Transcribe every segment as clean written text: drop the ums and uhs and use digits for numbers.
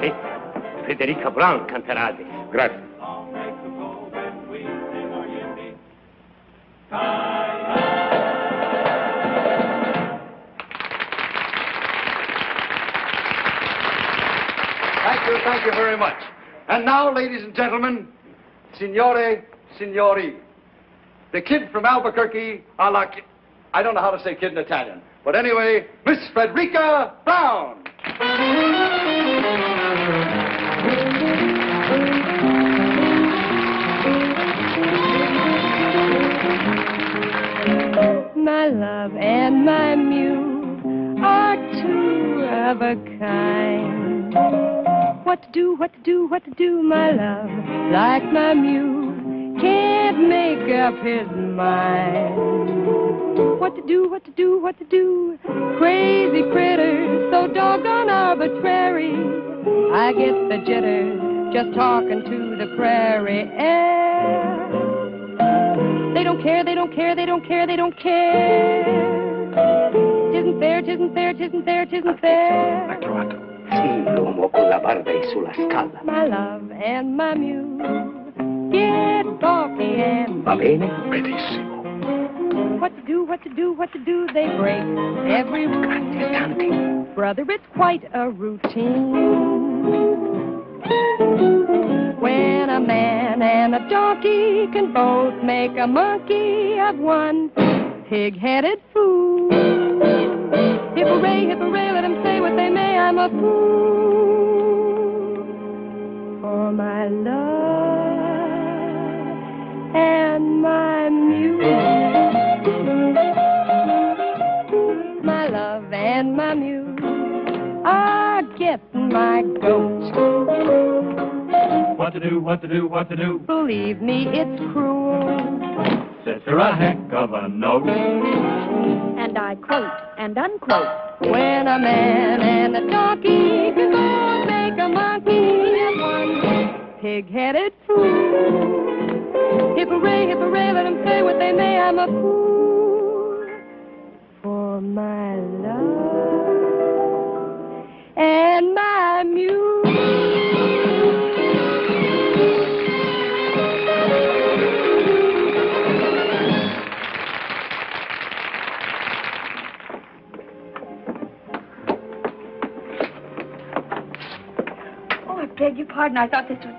Sì, Federica Brown canterà adesso. Grazie. Thank you very much. And now, ladies and gentlemen, signore, signori, the kid from Albuquerque, I don't know how to say kid in Italian, but anyway, Miss Frederica Brown. My love and my muse are two of a kind. What to do, what to do, what to do, my love, like my muse can't make up his mind. What to do, what to do, what to do, crazy critters, so doggone arbitrary. I get the jitters just talking to the prairie air. They don't care, they don't care, they don't care, they don't care. Tisn't fair, tisn't fair, tisn't fair, tisn't fair. L'ha trovato. Sì, l'uomo con la barba e sulla scala. My love and my muse get balky and Va bene? Benissimo. what to do, what to do, what to do, they break every rule. Tanti, tanti. Brother, it's quite a routine. When a man and a donkey can both make a monkey of one pig-headed fool. Hip-hooray, let them say what they may, I'm a fool for my love and my muse. My love and my muse are getting my goat. What to do, what to do, what to do? Believe me, it's cruel. Says her a heck of a note. And I quote and unquote. When a man and a donkey can both make a monkey of one pig-headed fool. Hip-hooray, let them say what they may, I'm a fool for my love and my muse. Oh, I beg your pardon. I thought this was...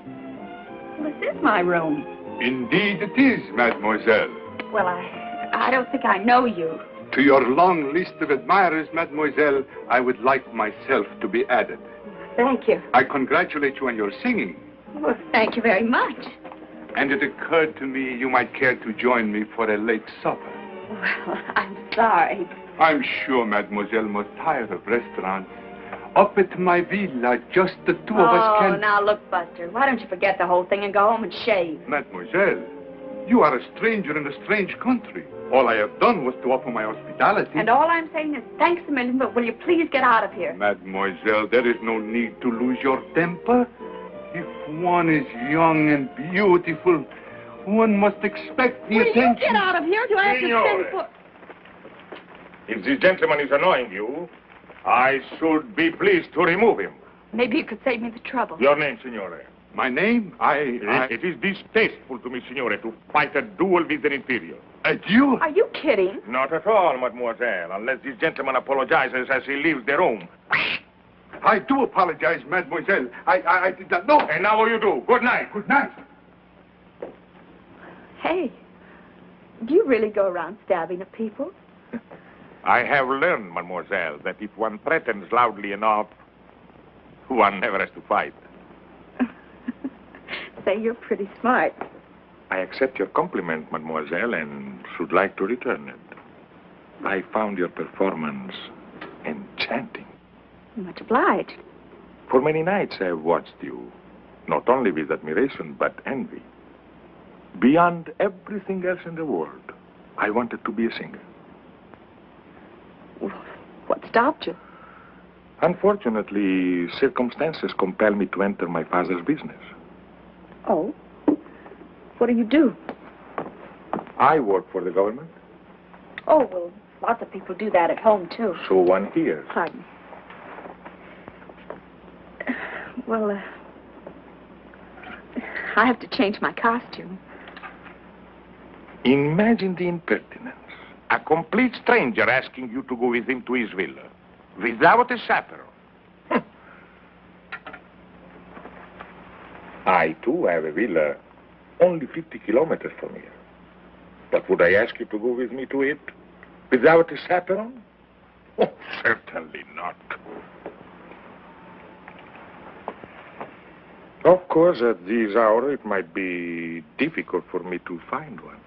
Well, this is my room. Indeed it is, mademoiselle. Well, I don't think I know you. To your long list of admirers, mademoiselle, I would like myself to be added. Thank you. I congratulate you on your singing. Well, thank you very much. And it occurred to me you might care to join me for a late supper. Well, I'm sorry. I'm sure mademoiselle must tire of restaurants. Up at my villa, just the two of us Oh, can... now look, Buster. Why don't you forget the whole thing and go home and shave? Mademoiselle, you are a stranger in a strange country. All I have done was to offer my hospitality. And all I'm saying is thanks a million, but will you please get out of here? Mademoiselle, there is no need to lose your temper. If one is young and beautiful, one must expect the attention. Will you get out of here? Do I have to send for... If this gentleman is annoying you, I should be pleased to remove him. Maybe you could save me the trouble. Your name, signore? My name? It is distasteful to me, signore, to fight a duel with an Imperium. A duel? Are you kidding? Not at all, mademoiselle, unless this gentleman apologizes as he leaves the room. I do apologize, mademoiselle. I did not know. And now you do. Good night. Good night. Hey, do you really go around stabbing at people? I have learned, mademoiselle, that if one threatens loudly enough, one never has to fight. Say, you're pretty smart. I accept your compliment, mademoiselle, and should like to return it. I found your performance enchanting. Much obliged. For many nights I have watched you, not only with admiration, but envy. Beyond everything else in the world, I wanted to be a singer. What stopped you? Unfortunately, circumstances compel me to enter my father's business. Oh? What do you do? I work for the government. Oh, well, lots of people do that at home, too. So one hears. Pardon. Well, I have to change my costume. Imagine the impertinence. A complete stranger asking you to go with him to his villa. Without a chaperone. I, too, have a villa only 50 kilometers from here. But would I ask you to go with me to it? Without a chaperone? Oh, certainly not. Of course, at this hour, it might be difficult for me to find one.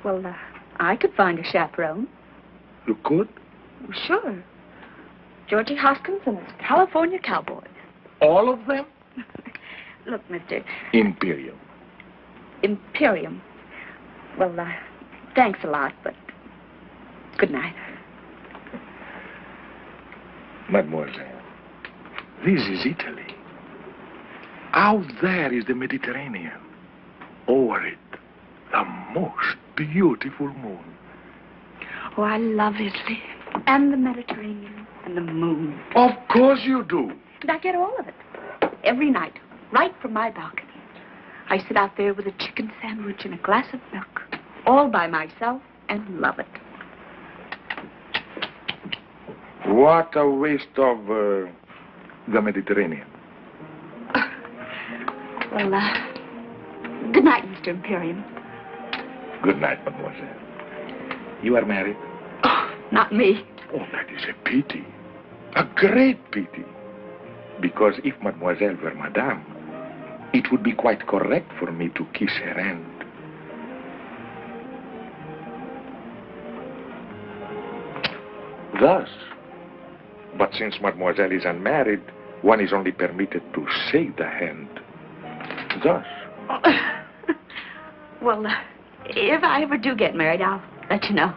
Well, I could find a chaperone. You could? Sure. Georgie Hoskins and his California Cowboys. All of them? Look, Mr. Imperium. Imperium. Well, thanks a lot, but good night. Mademoiselle, this is Italy. Out there is the Mediterranean. Over it, the most beautiful moon. Oh, I love Italy. And the Mediterranean. And the moon. Of course you do. And I get all of it. Every night. Right from my balcony. I sit out there with a chicken sandwich and a glass of milk. All by myself and love it. What a waste of the Mediterranean. Well, good night, Mr. Imperium. Good night, mademoiselle. You are married? Oh, not me. Oh, that is a pity. A great pity. Because if mademoiselle were madame, it would be quite correct for me to kiss her hand. Thus. But since mademoiselle is unmarried, one is only permitted to shake the hand. Thus. Well, if I ever do get married, I'll let you know.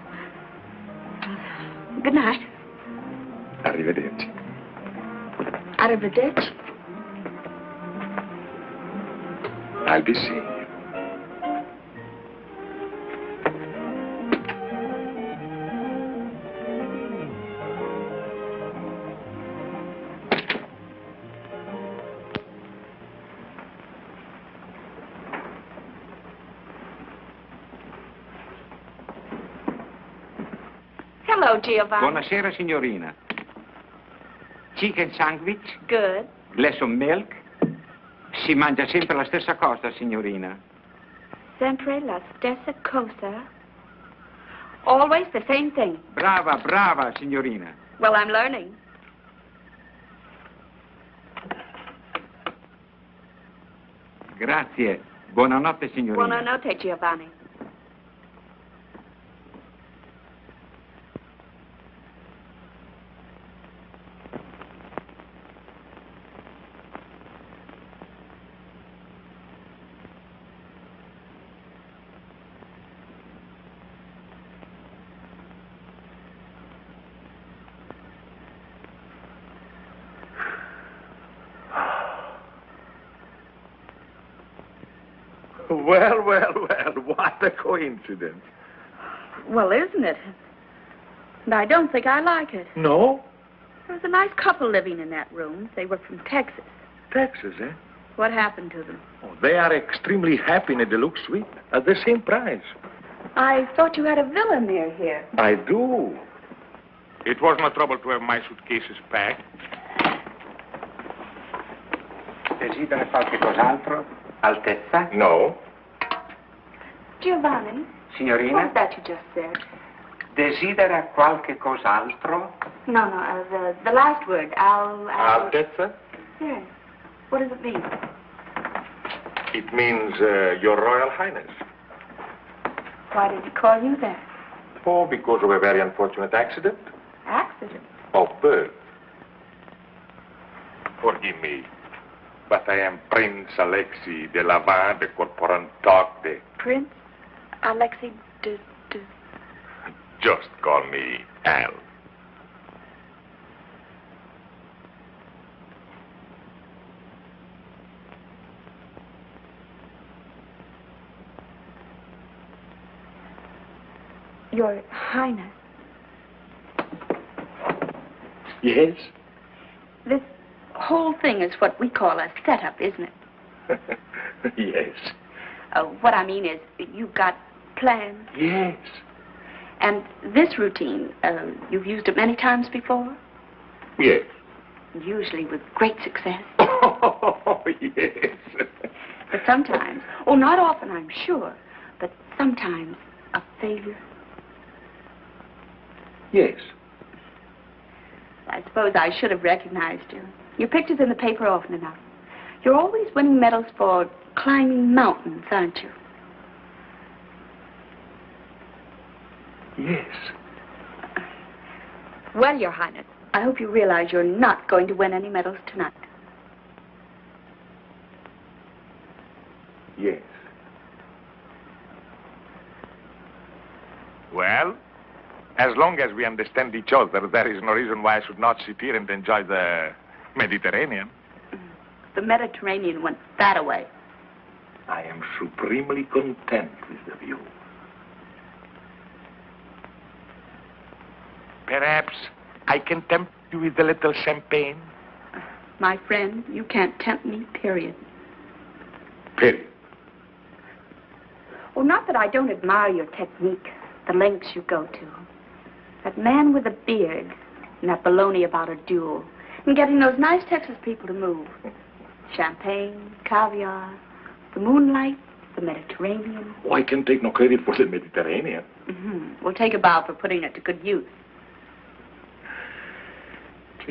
Good night. Arrivederci. Arrivederci. I'll be seeing you. Hello, Giovanni. Buonasera, signorina. Chicken sandwich? Good. Glass of milk? Si mangia sempre la stessa cosa, signorina. Sempre la stessa cosa. Always the same thing. Brava, brava, signorina. Well, I'm learning. Grazie. Buonanotte, signorina. Buonanotte, Giovanni. Well, well, well, what a coincidence. Well, isn't it? And I don't think I like it. No? There was a nice couple living in that room. They were from Texas. Texas, eh? What happened to them? Oh, they are extremely happy in a deluxe suite at the same price. I thought you had a villa near here. I do. It was no trouble to have my suitcases packed. Desidera qualche cos'altro? Altezza? No. Giovanni? Signorina? What was that you just said? Desidera qualche cos'altro? No, the last word. Altezza? Yes. What does it mean? It means Your Royal Highness. Why did he call you that? Oh, because of a very unfortunate accident. Accident? Of birth. Forgive me, but I am Prince Alexei de Lavin de Corporantoc de... Prince Alexei de... Just call me Al. Your Highness. Yes? This whole thing is what we call a setup, isn't it? Yes. What I mean is, you've got plans. Yes. And this routine, you've used it many times before? Yes. Usually with great success. Oh, yes. But sometimes, not often, I'm sure, but sometimes a failure. Yes. I suppose I should have recognized you. Your picture's in the paper often enough. You're always winning medals for climbing mountains, aren't you? Yes. Well, Your Highness, I hope you realize you're not going to win any medals tonight. Yes. Well, as long as we understand each other, there is no reason why I should not sit here and enjoy the Mediterranean. The Mediterranean went that away. I am supremely content with the view. Perhaps I can tempt you with a little champagne? My friend, you can't tempt me, period. Period. Well, not that I don't admire your technique, the lengths you go to. That man with a beard and that baloney about a duel and getting those nice Texas people to move. Champagne, caviar, the moonlight, the Mediterranean. Oh, I can take no credit for the Mediterranean. Mm-hmm. We'll take a bow for putting it to good use. Oh,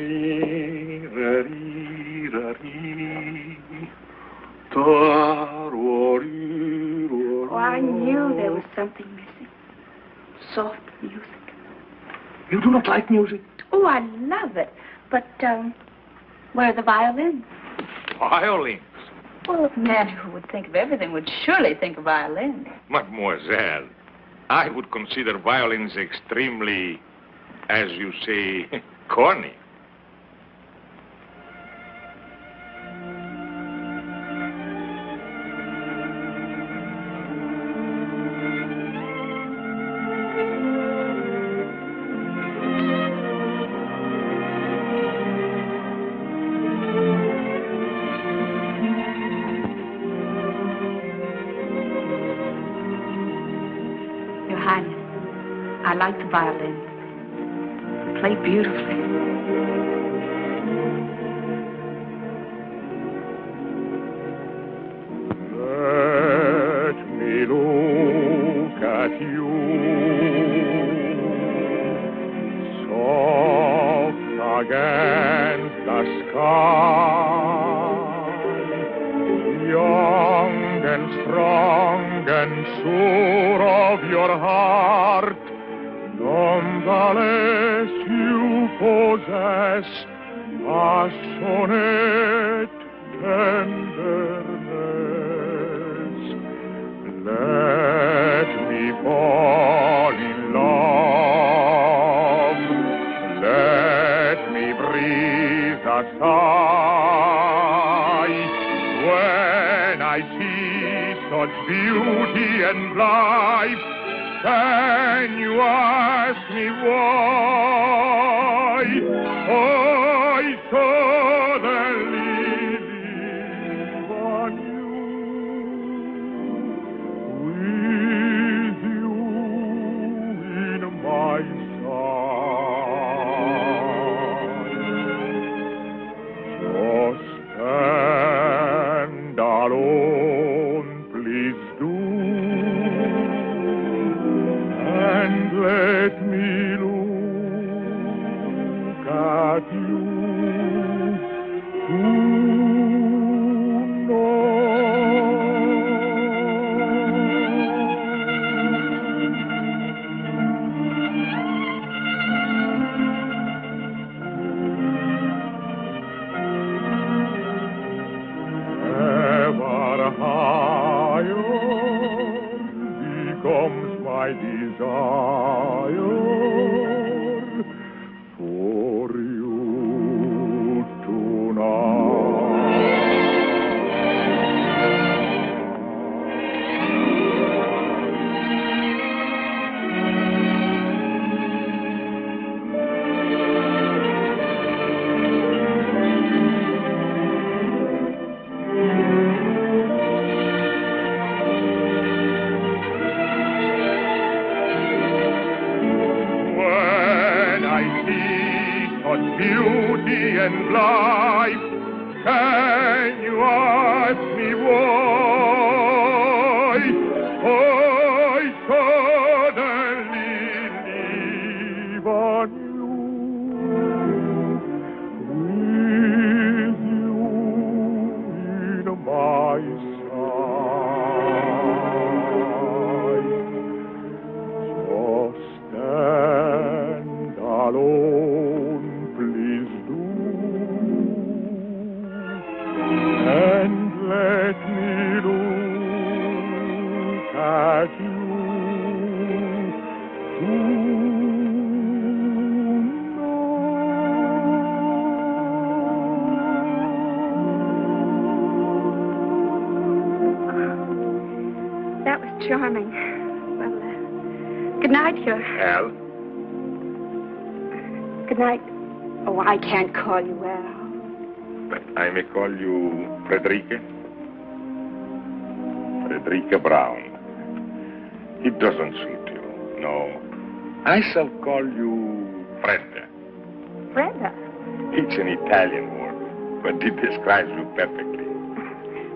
I knew there was something missing. Soft music. You do not like music? Oh, I love it. But, where are the violins? Violins? Well, a man who would think of everything would surely think of violins. Mademoiselle, I would consider violins extremely, as you say, corny. I like the violin. They play beautifully. Let me look at you, soft against the sky, young and strong and sure of your heart. Nonetheless, you possess passionate tenderness. Let me fall in love. Let me breathe a sigh when I see such beauty and life. Can you ask me why I suddenly live on you, with you in my side? So stand alone, please do. And let me look at you ever higher becomes my desire for you tonight. charming. Well, good night, your... Al? Good night. Oh, I can't call you Al. But I may call you Frederica? Frederica Brown. It doesn't suit you, no. I shall call you Fredda. Brenda. It's an Italian word, but it describes you perfectly.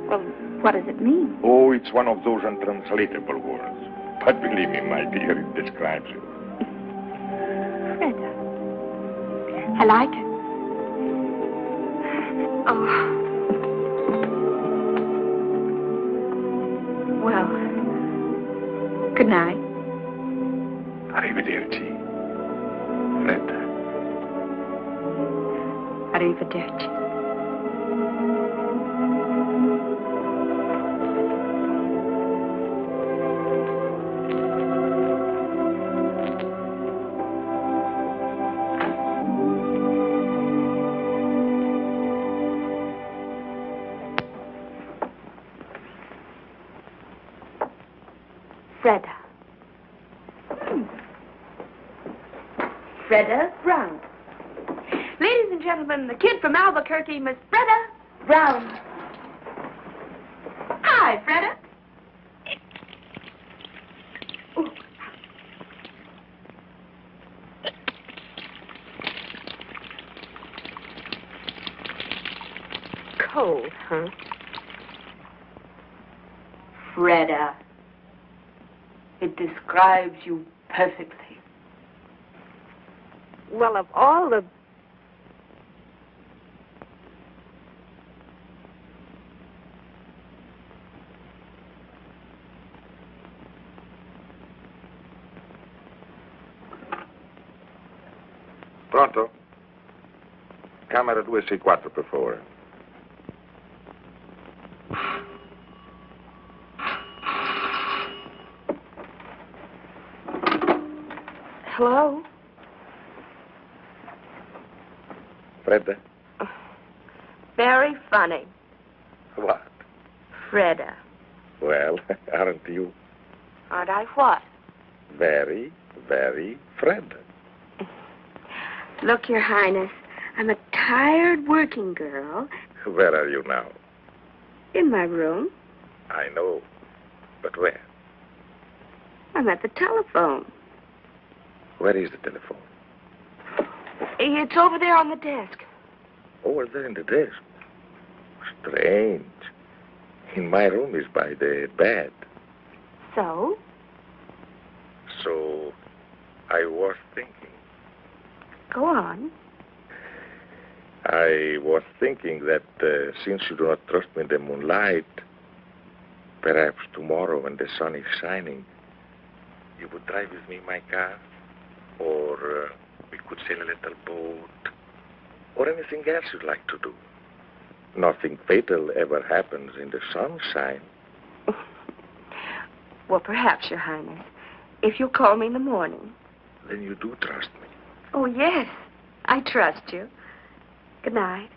Well, what does it mean? Oh, it's one of those untranslatable words. But believe me, my dear, it describes you. Brenda. I like it. Oh. Well, good night. Arrivederci. Fredda. Arrivederci. Freda. Freda Brown. Ladies and gentlemen, the kid from Albuquerque, Miss Freda Brown. Hi, Freda. Ooh. Cold, huh? Freda. It describes you perfectly. Well, of all the... Pronto? Camera 264, per favore. Hello? Fredda? Very funny. What? Freda. Well, aren't you Aren't I what? very, very Fredda? Look, Your Highness, I'm a tired working girl Where are you now? in my room. I know. But where? I'm at the telephone. Where is the telephone? It's over there on the desk. Over there in the desk. Strange. In my room is by the bed. So? So, I was thinking. Go on. I was thinking that since you do not trust me in the moonlight, perhaps tomorrow when the sun is shining, you would drive with me in my car, or we could sail a little boat, or anything else you'd like to do. Nothing fatal ever happens in the sunshine. Well, perhaps, Your Highness. If you'll call me in the morning. Then you do trust me. Oh, yes. I trust you. Good night.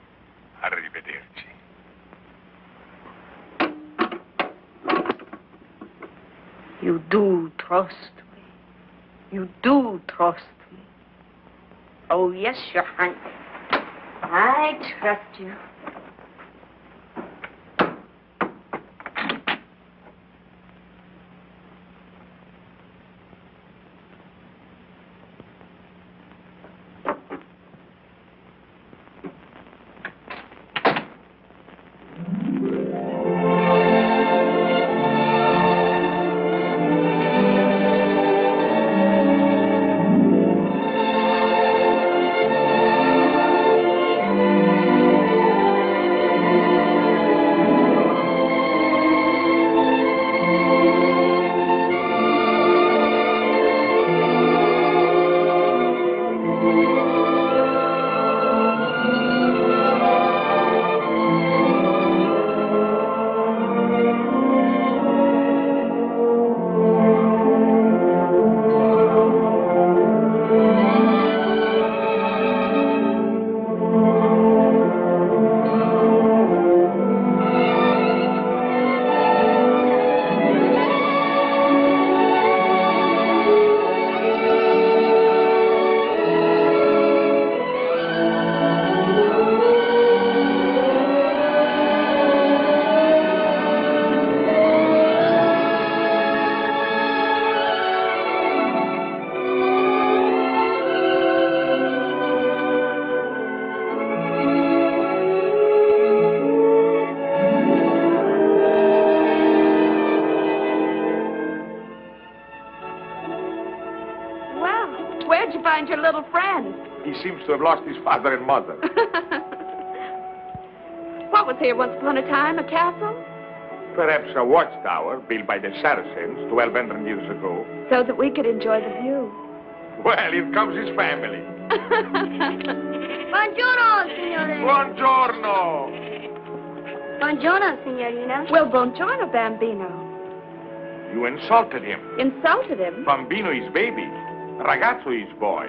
Arrivederci. You do trust me. You do trust me. Oh, yes, Your Highness. I trust you. He seems to have lost his father and mother. What was here once upon a time? A castle? Perhaps a watchtower built by the Saracens 1,200 years ago. So that we could enjoy the view. Well, here comes his family. Buongiorno, signore. Buongiorno. Buongiorno, signorina. Well, buongiorno, Bambino. You insulted him. Insulted him? Bambino is baby. Ragazzo is boy.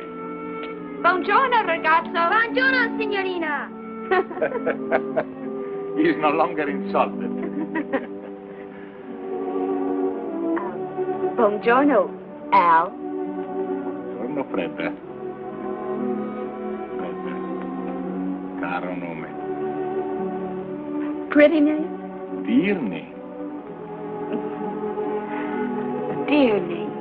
Buongiorno, ragazzo. Buongiorno, signorina. He's no longer insulted. Buongiorno, Al. Buongiorno, Fredda. Fredda. Caro nome. Pretty name? Dear name. Dear name.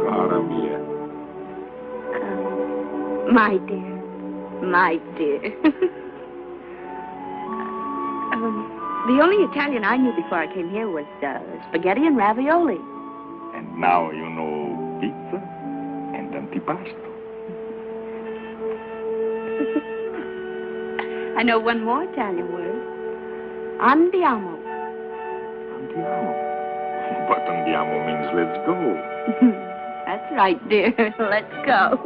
Cara mia. My dear. My dear. The only Italian I knew before I came here was spaghetti and ravioli. And now you know pizza and antipasto. I know one more Italian word. Andiamo. Andiamo. But andiamo means let's go. That's right, dear. Let's go.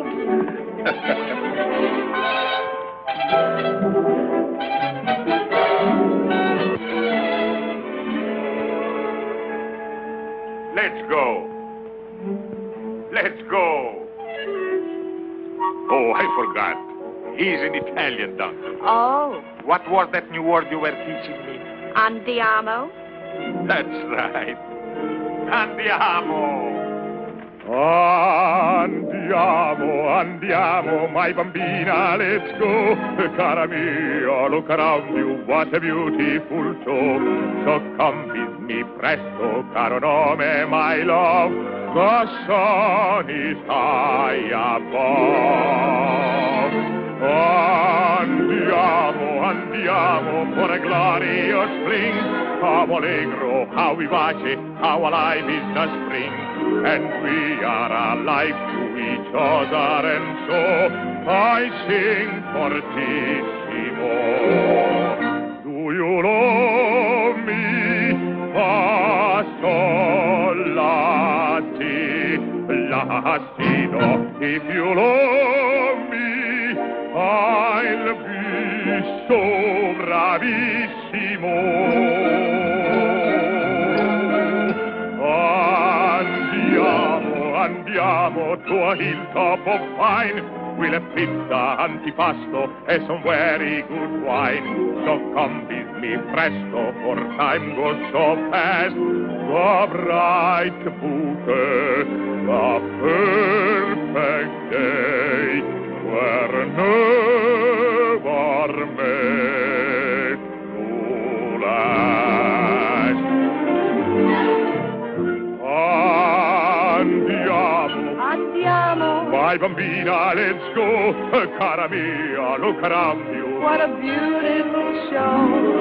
Let's go. Let's go. Oh, I forgot. He's an Italian doctor. Oh, What was that new word you were teaching me? andiamo. That's right. Andiamo. Andiamo, my bambina, let's go. Cara mia, look around you, what a beautiful show. So come with me presto, caro nome, my love. The sun is high above. Andiamo for a glorious spring. How allegro, how vivace, how alive is the spring. And we are alive to each other, and so I sing fortissimo. Do you love me? Fa, sol, la, si, la, si, do. If you love me, I'll be so bravissimo. Andiamo to a hilltop of pine. We'll have pizza, antipasto, and some very good wine. So come with me presto, for time goes so fast. The bright bouquet, the perfect day, were never made to last. Andiamo. My bambina, let's go. Cara mia, look around you. What a beautiful show.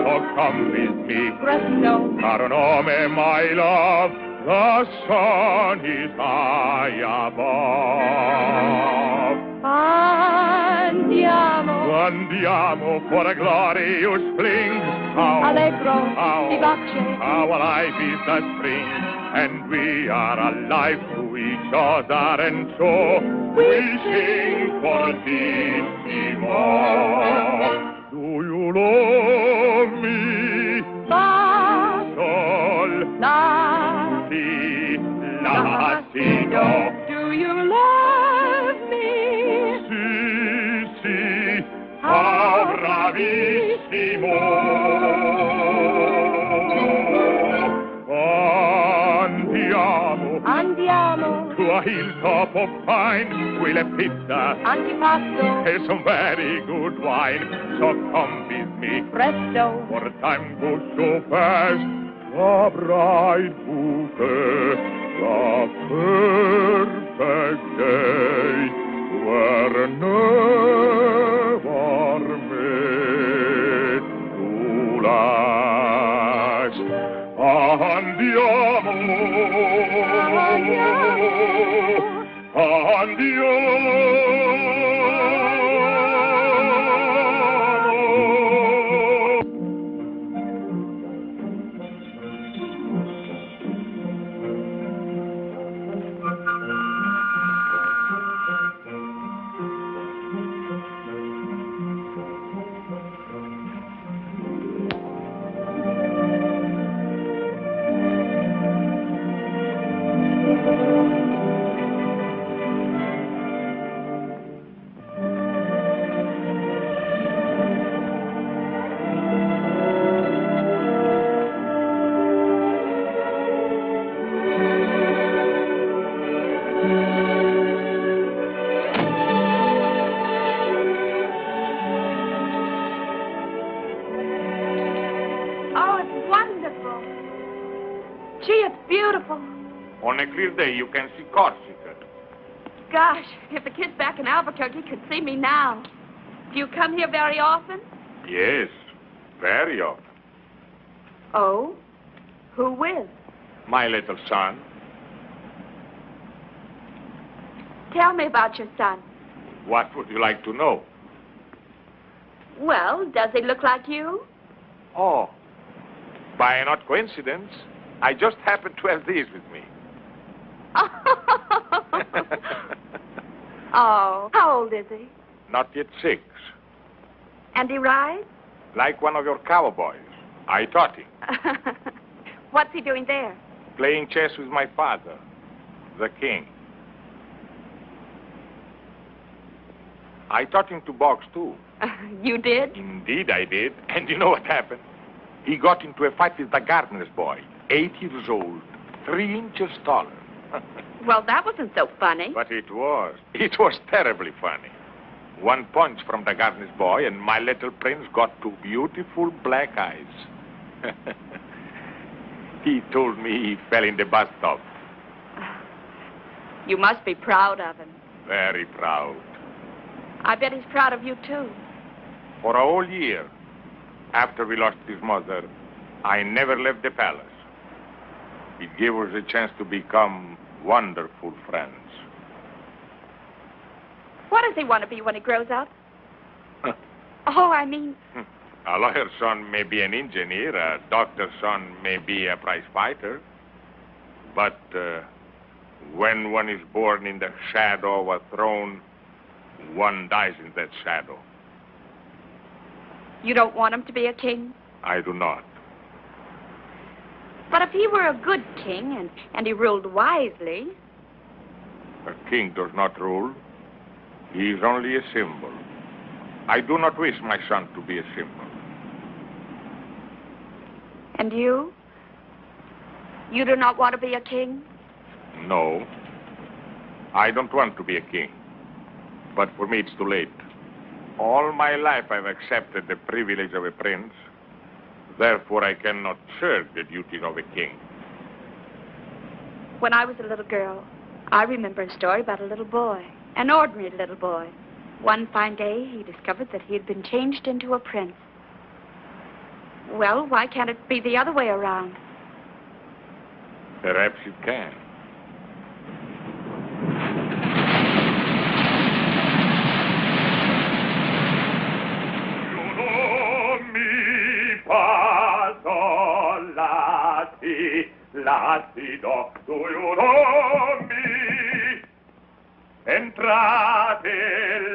Oh, come with me. Presto. Caro nome, my love. The sun is high above. Andiamo for a glorious spring. Allegro, how vivace. How alive is the spring. And we are alive to each other, and so we sing fortissimo. Do you love me? Fa, Sol, la, si, la, si, do. do you love me? Si, how bravissimo. Andiamo. To a hilltop of pine, we'll have pizza Antipasto. and some very good wine. So come with me, Presto. for time goes so fast. The bright bouquet, the perfect day, were never made to last. Andiamo. beautiful. On a clear day, you can see Corsica. Gosh, if the kids back in Albuquerque could see me now. Do you come here very often? Yes, very often. Oh? Who with? My little son. Tell me about your son. What would you like to know? Well, does he look like you? Oh, by an odd coincidence, I just happened to have these with me. Oh, how old is he? Not yet 6. And he rides? Like one of your cowboys. I taught him. What's he doing there? Playing chess with my father, the king. I taught him to box, too. You did? Indeed, I did. And you know what happened? He got into a fight with the gardener's boy, 8 years old, 3 inches taller. Well, that wasn't so funny. But it was. It was terribly funny. One punch from the gardener's boy, and my little prince got 2 beautiful black eyes. He told me he fell in the bathtub. You must be proud of him. Very proud. I bet he's proud of you, too. For a whole year, after we lost his mother, I never left the palace. It gave us a chance to become wonderful friends. What does he want to be when he grows up? Oh, I mean... A lawyer's son may be an engineer, a doctor's son may be a prize fighter. But when one is born in the shadow of a throne, one dies in that shadow. You don't want him to be a king? I do not. But if he were a good king and he ruled wisely... A king does not rule. He is only a symbol. I do not wish my son to be a symbol. And you? You do not want to be a king? No. I don't want to be a king. But for me, it's too late. All my life, I've accepted the privilege of a prince. Therefore, I cannot shirk the duties of a king. When I was a little girl, I remember a story about a little boy, an ordinary little boy. One fine day, he discovered that he had been changed into a prince. Well, why can't it be the other way around? Perhaps it can. Latido, do you know me? Entrate,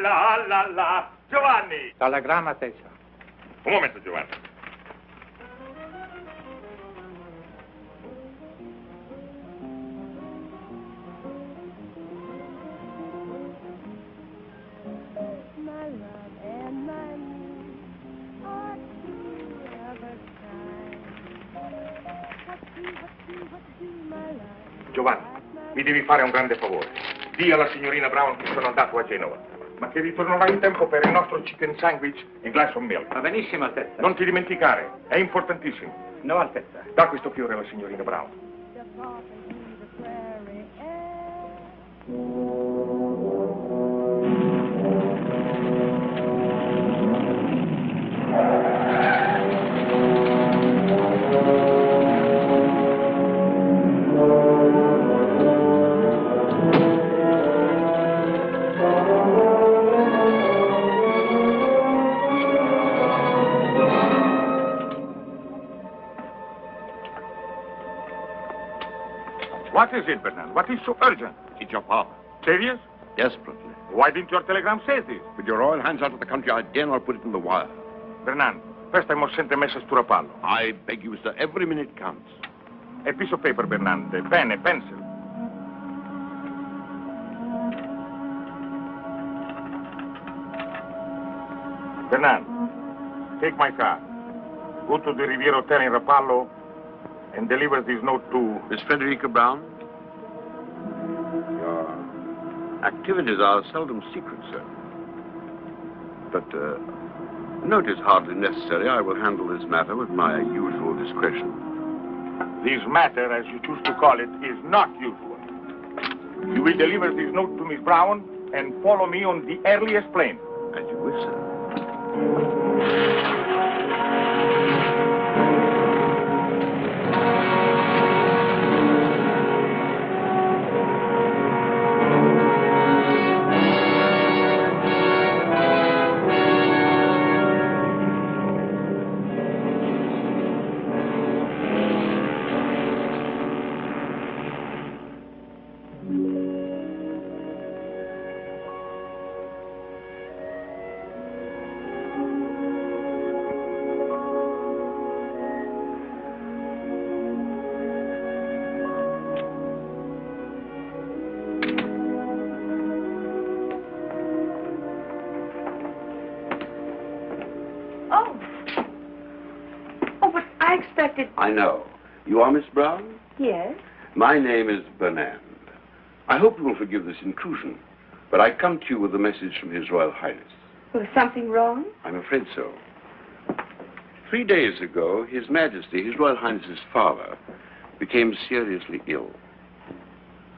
la. Giovanni! Telegramma, Tessia. Un momento, Giovanni. My love and my need are two of a kind. What do, my love? Giovanni, mi devi fare un grande favore. Dì alla signorina Brown che sono andato a Genova, ma che ritornerò in tempo per il nostro chicken sandwich e glass of milk. Va benissimo, Altezza. Non ti dimenticare, è importantissimo. No, Altezza. Da questo fiore alla signorina Brown. Just walking through the prairie air. What is it, Bernard? What is so urgent? It's your father. Serious? Desperately. Why didn't your telegram say this? With your royal hands out of the country, I dare not put it in the wire. Bernard, first I must send a message to Rapallo. I beg you, sir, every minute counts. A piece of paper, Bernard, a pen, a pencil. Bernard, take my car. Go to the Riviera Hotel in Rapallo and deliver this note to... Miss Frederica Brown? Your activities are seldom secret, sir. But note is hardly necessary. I will handle this matter with my usual discretion. This matter, as you choose to call it, is not usual. You will deliver this note to Miss Brown and follow me on the earliest plane. As you wish, sir. I know. You are Miss Brown? Yes. My name is Bernand. I hope you will forgive this intrusion, but I come to you with a message from His Royal Highness. Was something wrong? I'm afraid so. 3 days ago, His Majesty, His Royal Highness's father, became seriously ill.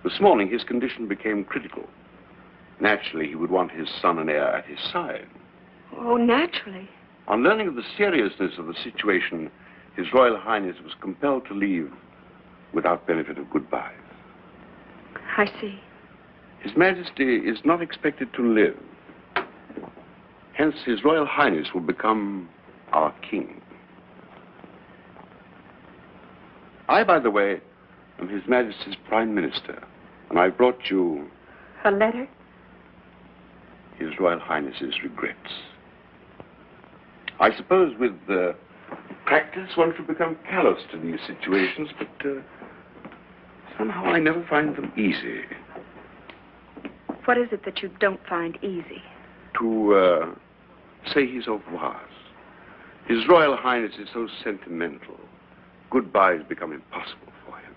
This morning, his condition became critical. Naturally, he would want his son and heir at his side. Oh, naturally. On learning of the seriousness of the situation, His Royal Highness was compelled to leave without benefit of goodbyes. I see. His Majesty is not expected to live. Hence, His Royal Highness will become our king. I, by the way, am His Majesty's Prime Minister, and I brought you A letter? His Royal Highness's regrets. I suppose with practice one should become callous to these situations, but somehow I never find them easy. What is it that you don't find easy? To say his au revoirs. His Royal Highness is so sentimental. Goodbyes become impossible for him.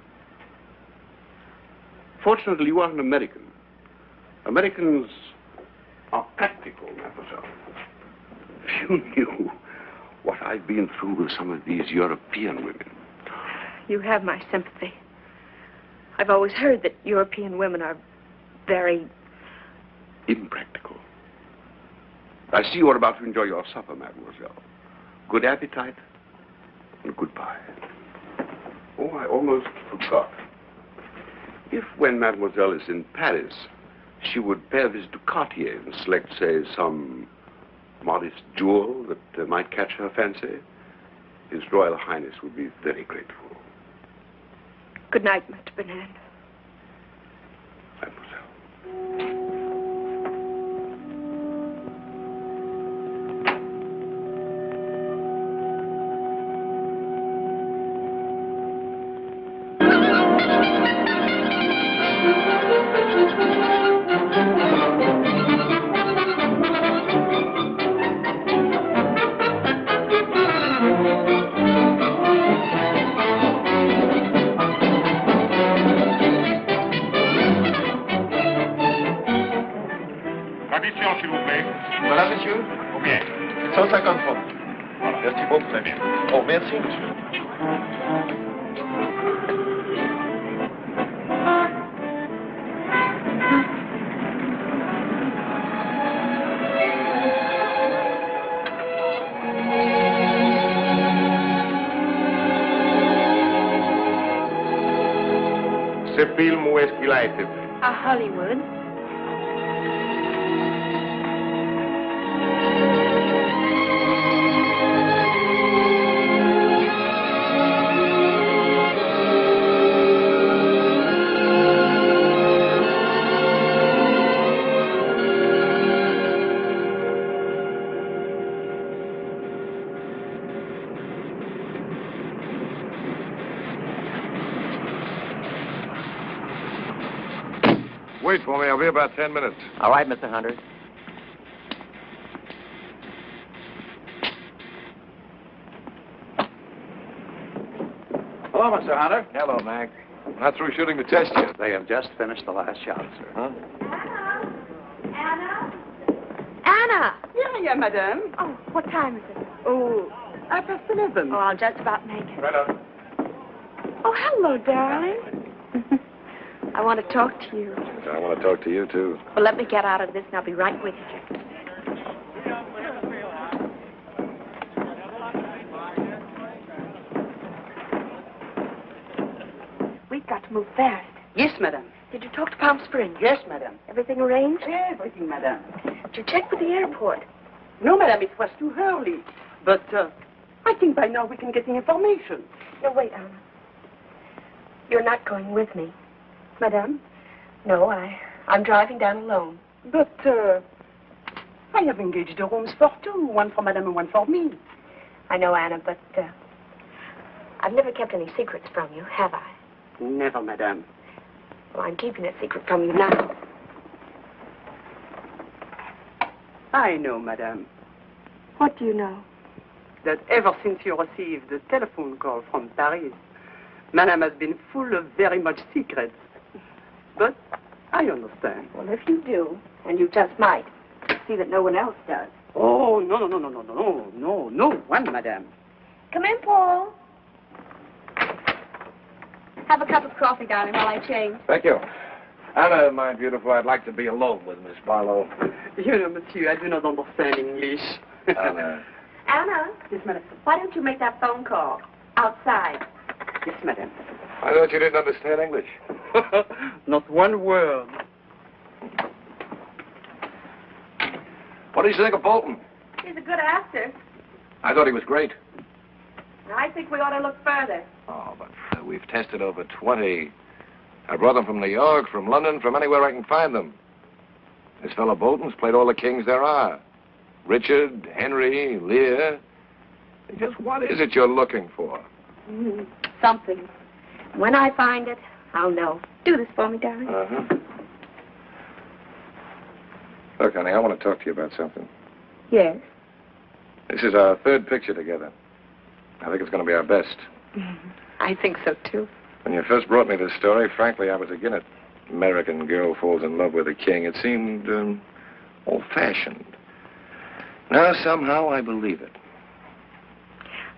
Fortunately, you are an American. Americans are practical, mademoiselle. If you knew what I've been through with some of these European women. You have my sympathy. I've always heard that European women are very... impractical. I see you are about to enjoy your supper, mademoiselle. Good appetite and goodbye. Oh, I almost forgot. If, when mademoiselle is in Paris, she would pay a visit to Cartier and select, say, some modest jewel that might catch her fancy, His Royal Highness would be very grateful. Good night, Mr. Bernard. Mademoiselle. L'addition, s'il vous plaît. Voilà, monsieur. Combien? 150 francs. Voilà. Merci beaucoup. Très bien. Oh, merci, monsieur. Ce film, où est-ce qu'il a été fait? À Hollywood. Wait for me. I'll be about 10 minutes. All right, Mr. Hunter. Hello, Mr. Hunter. Hello, Mac. Not through shooting the test yet. They have just finished the last shot, sir. Huh? Anna! Yeah, madame. Oh, what time is it? Oh, 11:30. Oh, I'll just about make it. Right on. Oh, hello, darling. I want to talk to you. I want to talk to you, too. Well, let me get out of this and I'll be right with you. We've got to move fast. Yes, madame. Did you talk to Palm Springs? Yes, madame. Everything arranged? Everything, madame. Did you check with the airport? No, madame, it was too early. But I think by now we can get the information. No, wait, Anna. You're not going with me. Madame? No, I'm driving down alone. But I have engaged the rooms for two. One for madame and one for me. I know, Anna, but I've never kept any secrets from you, have I? Never, madame. Well, I'm keeping a secret from you now. I know, madame, What do you know? that ever since you received the telephone call from Paris, madame has been full of very much secrets. But I understand. Well, if you do, and you just might, see that no one else does. Oh, no one, madame. Come in, Paul. Have a cup of coffee, darling, while I change. Thank you. Anna, my beautiful, I'd like to be alone with Miss Barlow. You know, monsieur, I do not understand English. Anna. Anna? Yes, madame. Why don't you make that phone call outside? Yes, madame. I thought you didn't understand English. Not one word. What do you think of Bolton? He's a good actor. I thought he was great. I think we ought to look further. Oh, but we've tested over 20. I brought them from New York, from London, from anywhere I can find them. This fellow Bolton's played all the kings there are. Richard, Henry, Lear. Just what is it you're looking for? Something. When I find it, I'll know. Do this for me, darling. Uh-huh. Look, honey, I want to talk to you about something. Yes? This is our third picture together. I think it's going to be our best. I think so, too. When you first brought me this story, frankly, I was against it. American girl falls in love with a king. It seemed old-fashioned. Now, somehow, I believe it.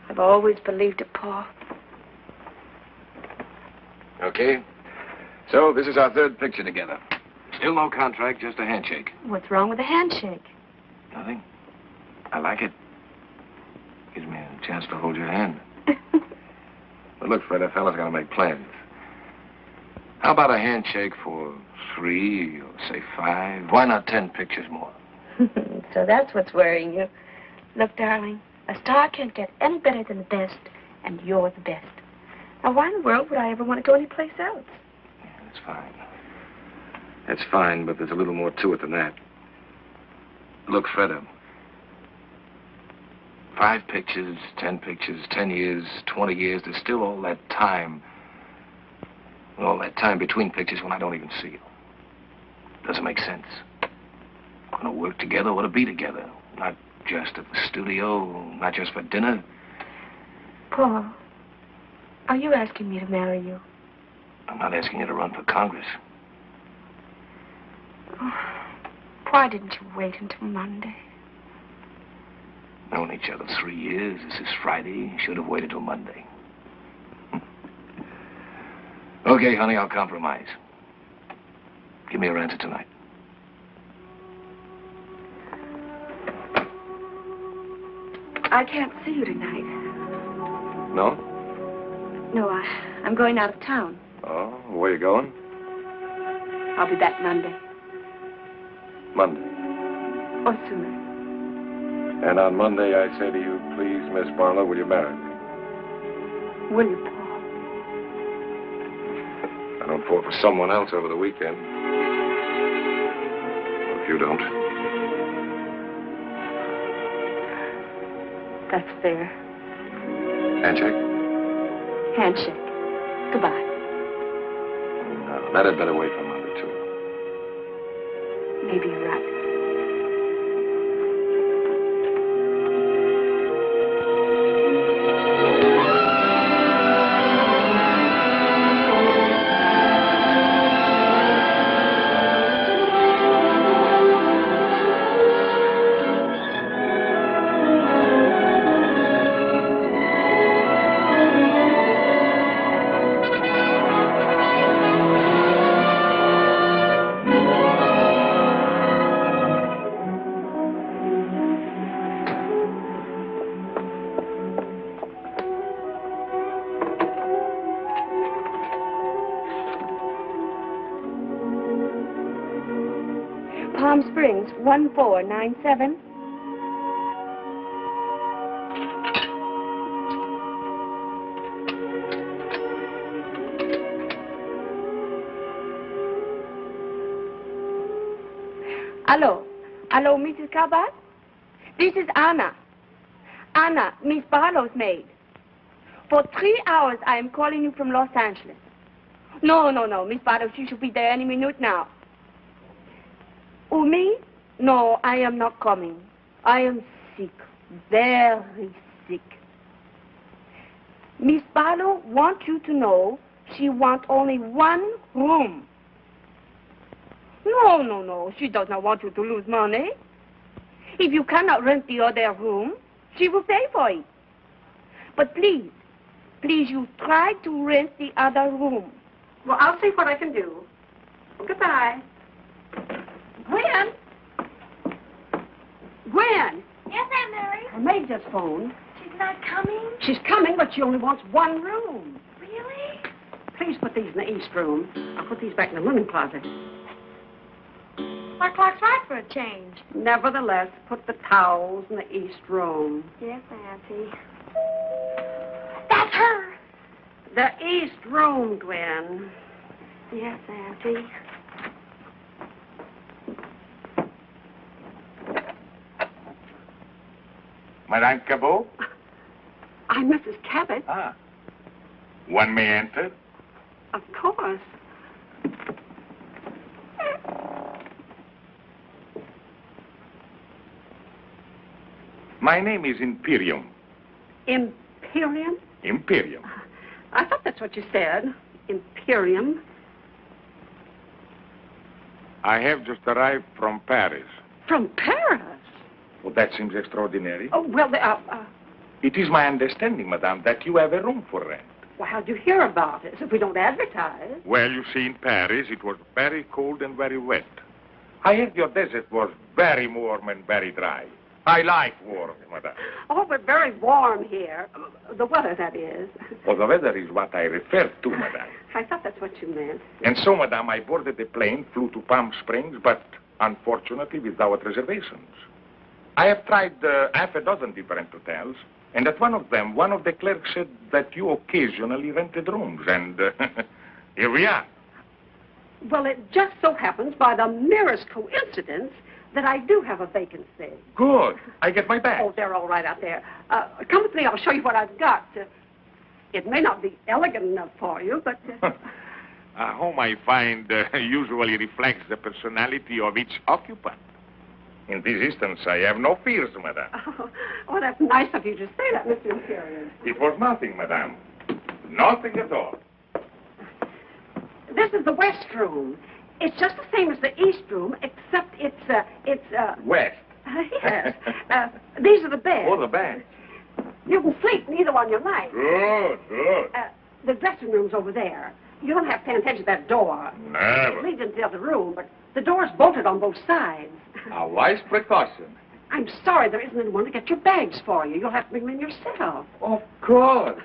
I've always believed it, Paul. Okay. So, this is our third picture together. Still no contract, just a handshake. What's wrong with a handshake? Nothing. I like it. Gives me a chance to hold your hand. But look, Fred, a fella's got to make plans. How about a handshake for 3 or, say, 5? Why not 10 pictures more? So that's what's worrying you. Look, darling, a star can't get any better than the best, and you're the best. Now, why in the world would I ever want to go anyplace else? Yeah, that's fine. That's fine, but there's a little more to it than that. Look, Fred, 5 pictures, 10 pictures, 10 years, 20 years, there's still all that time. All that time between pictures when I don't even see you. Doesn't make sense. Want to work together, want to be together. Not just at the studio, not just for dinner. Paul, are you asking me to marry you? I'm not asking you to run for Congress. Oh, why didn't you wait until Monday? Known each other 3 years. This is Friday. Should have waited till Monday. Okay, honey, I'll compromise. Give me your answer tonight. I can't see you tonight. No? No, I'm going out of town. Oh, where you going? I'll be back Monday. Monday. Or sooner. And on Monday, I say to you, please, Miss Barlow, will you marry me? Will you, Paul? I don't fall for someone else over the weekend. If you don't. That's fair. Handshake? Handshake. Goodbye. No, that had better wait for Monday, too. Maybe you're right. Springs, 1497. Hello. Hello, Mrs. Cabot? This is Anna. Anna, Miss Barlow's maid. For 3 hours, I am calling you from Los Angeles. No, Miss Barlow, she should be there any minute now. Oh, me? No, I am not coming. I am sick, very sick. Miss Barlow wants you to know she wants only one room. No, she does not want you to lose money. If you cannot rent the other room, she will pay for it. But please, you try to rent the other room. Well, I'll see what I can do. Goodbye. Gwen? Gwen? Yes, Aunt Mary? Her maid just phoned. She's not coming? She's coming, but she only wants one room. Really? Please put these in the east room. I'll put these back in the linen closet. My clock's right for a change. Nevertheless, put the towels in the east room. Yes, Auntie. That's her. The east room, Gwen. Yes, Auntie. Madame Cabot? I'm Mrs. Cabot. Ah. One may enter? Of course. My name is Imperium. Imperium? Imperium. I thought that's what you said. Imperium. I have just arrived from Paris. From Paris? Well, that seems extraordinary. Oh, well, It is my understanding, madame, that you have a room for rent. well, how'd you hear about it? If we don't advertise. Well, you see, in Paris, it was very cold and very wet. I heard your desert was very warm and very dry. I like warm, madame. Oh, but very warm here. The weather, that is. Well, the weather is what I refer to, madame. I thought that's what you meant. And so, madame, I boarded the plane, flew to Palm Springs, but unfortunately without reservations. I have tried half a dozen different hotels, and at one of them, one of the clerks said that you occasionally rented rooms, and here we are. Well, it just so happens, by the merest coincidence, that I do have a vacancy. Good. I get my bag. Oh, they're all right out there. Come with me, I'll show you what I've got. It may not be elegant enough for you, but... A home, I find, usually reflects the personality of each occupant. In this instance, I have no fears, madame. Oh, that's nice of you to say that, Mr. Imperium. It was nothing, madame. Nothing at all. This is the west room. It's just the same as the east room, except it's West. Yes. These are the beds. Oh, the beds. You can sleep in either one you like. Good, good. The dressing room's over there. You don't have to pay attention to that door. Never. It leads into the other room, but the door's bolted on both sides. A wise precaution. I'm sorry there isn't anyone to get your bags for you. You'll have to bring them in yourself. Of course.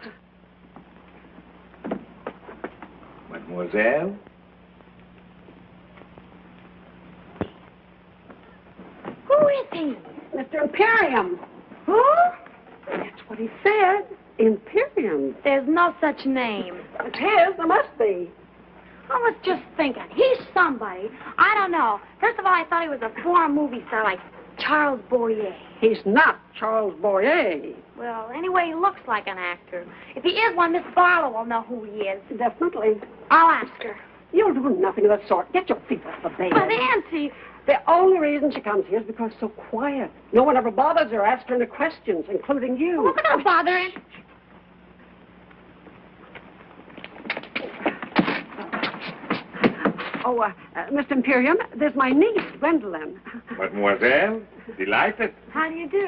Mademoiselle? Who is he? Mr. Imperium. Who? That's what he said. Imperium. There's no such name. It's his. There must be. I was just thinking, he's somebody. I don't know. First of all, I thought he was a foreign movie star like Charles Boyer. He's not Charles Boyer. Well, anyway, he looks like an actor. If he is one, Miss Barlow will know who he is. Definitely. I'll ask her. You'll do nothing of that sort. Get your feet off the bed. But, Auntie... The only reason she comes here is because it's so quiet. No one ever bothers her, asks her any questions, including you. Well, don't bother him. Mr. Imperium, there's my niece, Gwendolyn. Mademoiselle, delighted. How do you do?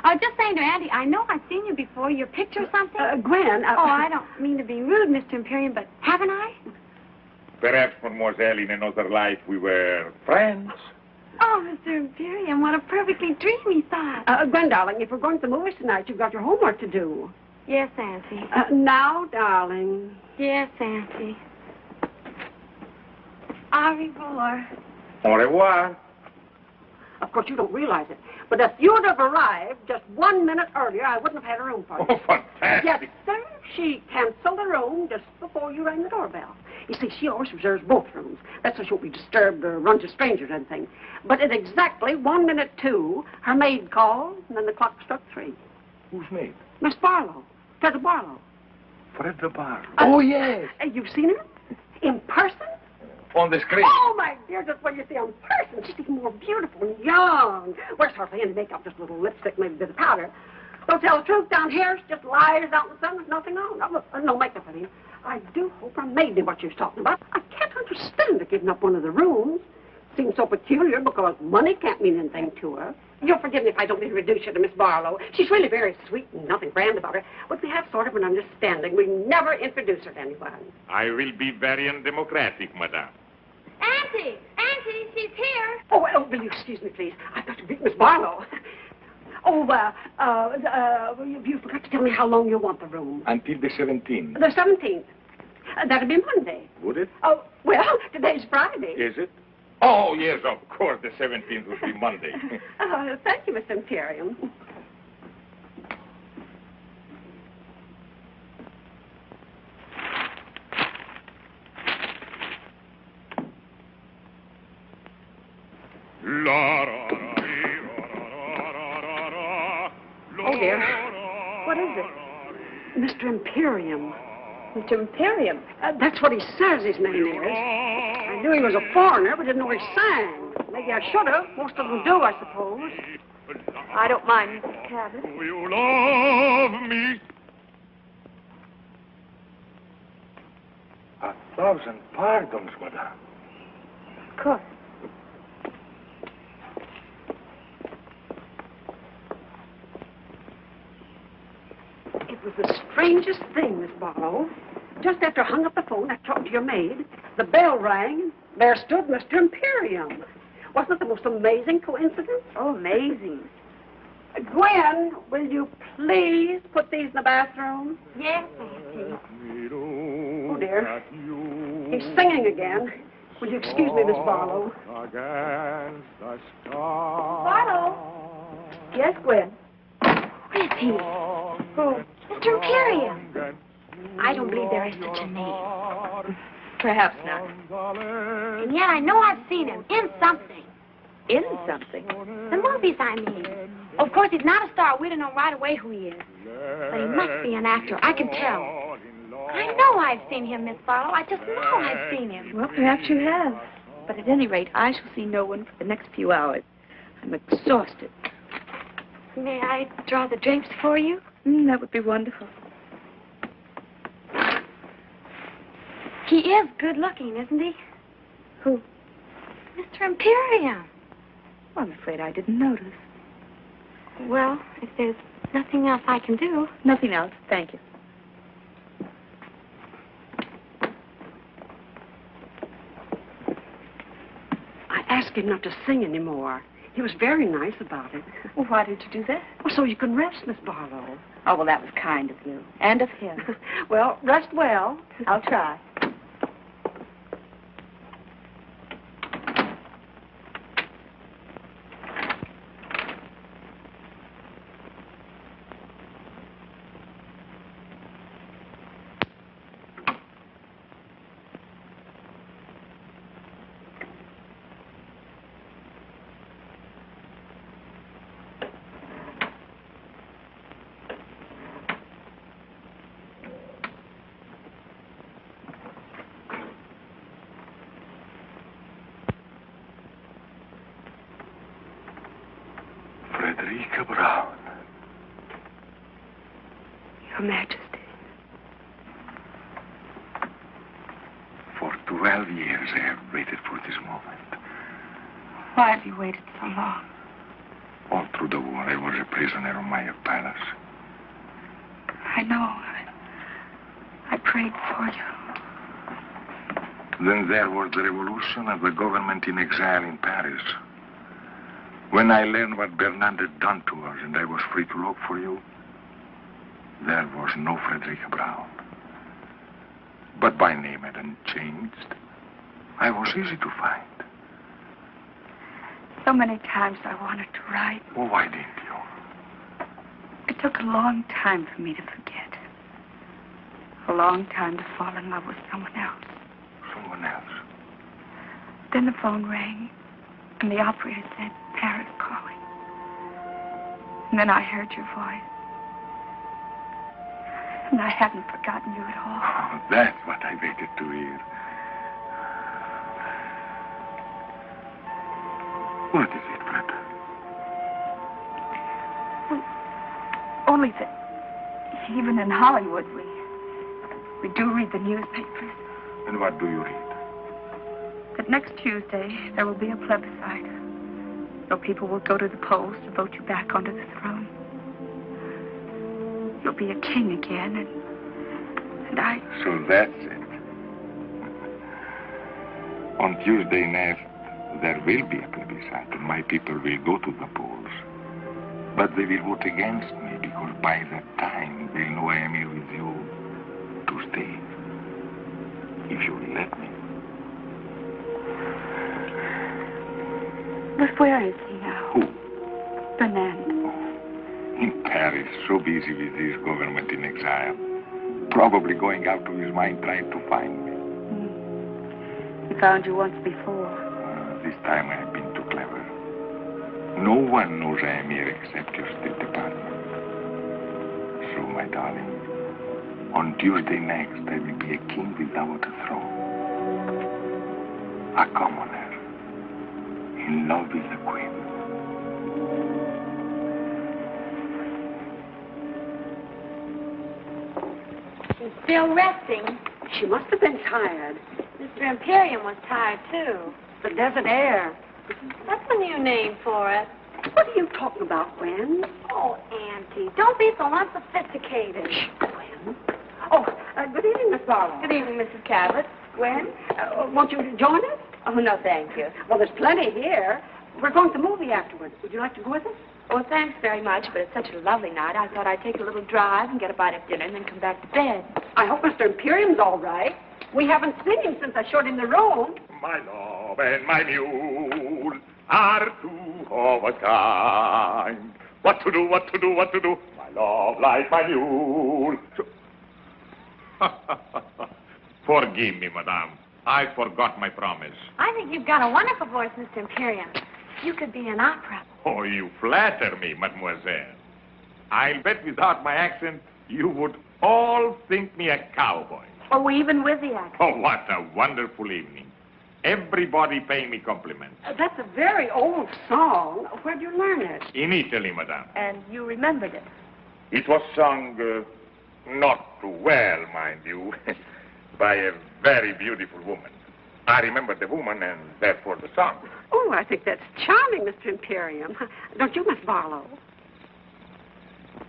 I was just saying to Auntie, I know I've seen you before. Your picture or something? Gwen. Oh, I don't mean to be rude, Mr. Imperium, but haven't I? Perhaps, mademoiselle, in another life we were friends. Oh, Mr. Imperium, what a perfectly dreamy thought. Gwen, darling, if we're going to the movies tonight, you've got your homework to do. Yes, Auntie. Now, darling. Yes, Auntie. Au revoir. Au revoir. Of course, you don't realize it. But if you'd have arrived just 1 minute earlier, I wouldn't have had a room for you. Oh, fantastic. Yes, sir. She canceled the room just before you rang the doorbell. You see, she always reserves both rooms. That's so she won't be disturbed or run to strangers or anything. But at exactly 1 minute 2, her maid called, and then the clock struck 3. Who's maid? Miss Barlow. Fred Barlow. Fred Barlow. Oh, yes. You've seen her? In person? On the screen. Oh, my dear, just when you see her in person, she's even more beautiful and young. Wears hardly any makeup, just a little lipstick, maybe a bit of powder. Don't tell the truth, down here, she just lies out in the sun with nothing on. No makeup, I mean. I do hope her maid knew what she was talking about. I can't understand her giving up one of the rooms. Seems so peculiar because money can't mean anything to her. You'll forgive me if I don't introduce you to Miss Barlow. She's really very sweet and nothing grand about her. But we have sort of an understanding. We never introduce her to anyone. I will be very undemocratic, madame. Auntie! Auntie, she's here. Oh, will you excuse me, please? I've got to meet Miss Barlow. Oh, you forgot to tell me how long you want the room. Until the 17th. The 17th. That'll be Monday. Would it? Oh, well, today's Friday. Is it? Oh, yes, of course, the 17th would be Monday. Thank you, Mr. Imperium. Oh, dear. What is it? Mr. Imperium. Mr. Imperium? That's what he says his name is. I knew he was a foreigner, but didn't know he sang. Maybe I should have. Most of them do, I suppose. I don't mind, Mrs. Cabot. Do you love me? 1,000 pardons, madame. Of course. It was the strangest thing, Miss Barlow. Just after I hung up the phone, I talked to your maid. The bell rang. There stood Mr. Imperium. Wasn't it the most amazing coincidence? Oh, amazing. Gwen, will you please put these in the bathroom? Yes, Auntie. Oh, dear. He's singing again. Will you excuse me, Miss Barlow? Barlow? Yes, Gwen? Where is he? Who? Mr. Imperium. I don't believe there is such a name. Perhaps not. And yet I know I've seen him in something. In something? The movies, I mean. Of course, he's not a star. We'd have known right away who he is. But he must be an actor. I can tell. I know I've seen him, Miss Barlow. I just know I've seen him. Well, perhaps you have. But at any rate, I shall see no one for the next few hours. I'm exhausted. May I draw the drapes for you? That would be wonderful. He is good looking, isn't he? Who? Mr. Imperium. Well, I'm afraid I didn't notice. Well, if there's nothing else I can do. Nothing else. Thank you. I asked him not to sing anymore. He was very nice about it. Well, why did you do that? Well, so you can rest, Miss Barlow. Oh, well, that was kind of you. And of him. Well, rest well. I'll try. Brown. Your Majesty. For 12 years I have waited for this moment. Why have you waited so long? All through the war, I was a prisoner of my palace. I know. I prayed for you. Then there was the revolution and the government in exile in Paris. When I learned what Bernard had done to us and I was free to look for you, there was no Frederica Brown. But my name hadn't changed. I was easy to find. So many times I wanted to write. Well, why didn't you? It took a long time for me to forget. A long time to fall in love with someone else. Someone else? Then the phone rang, and the operator said, Paris calling. And then I heard your voice. And I haven't forgotten you at all. Oh, that's what I waited to hear. What is it, Fred? Only that even in Hollywood, we do read the newspapers. And what do you read? That next Tuesday, there will be a plebiscite. So people will go to the polls to vote you back onto the throne. You'll be a king again, and I... So that's it. On Tuesday next, there will be a plebiscite, and my people will go to the polls. But they will vote against me, because by that time, they'll know I am here with you to stay. If you will let me. But where is he now? Who? Fernand. In Paris, so busy with his government in exile. Probably going out of his mind trying to find me. He found you once before. This time I have been too clever. No one knows I am here except your State Department. So, my darling, on Tuesday next, I will be a king without a throne. A commoner, in love with the queen. She's still resting. She must have been tired. Mr. Imperium was tired, too. The desert air. That's a new name for it. What are you talking about, Gwen? Oh, Auntie, don't be so unsophisticated. Gwen? Oh, good evening, Miss Barlow. Good evening, Mrs. Cabot. Gwen, won't you join us? Oh, no, thank you. Well, there's plenty here. We're going to the movie afterwards. Would you like to go with us? Oh, thanks very much, but it's such a lovely night. I thought I'd take a little drive and get a bite of dinner and then come back to bed. I hope Mr. Imperium's all right. We haven't seen him since I showed him the room. My love and my mule are two of a kind. What to do, what to do, what to do? My love like my mule. Forgive me, madame. I forgot my promise. I think you've got a wonderful voice, Mr. Imperium. You could be an opera. Oh, you flatter me, mademoiselle. I'll bet without my accent, you would all think me a cowboy. Oh, even with the accent. Oh, what a wonderful evening. Everybody paying me compliments. That's a very old song. Where'd you learn it? In Italy, madame. And you remembered it. It was sung not too well, mind you, by a very beautiful woman. I remember the woman and therefore the song. Oh, I think that's charming, Mr. Imperium. Don't you, Miss Barlow?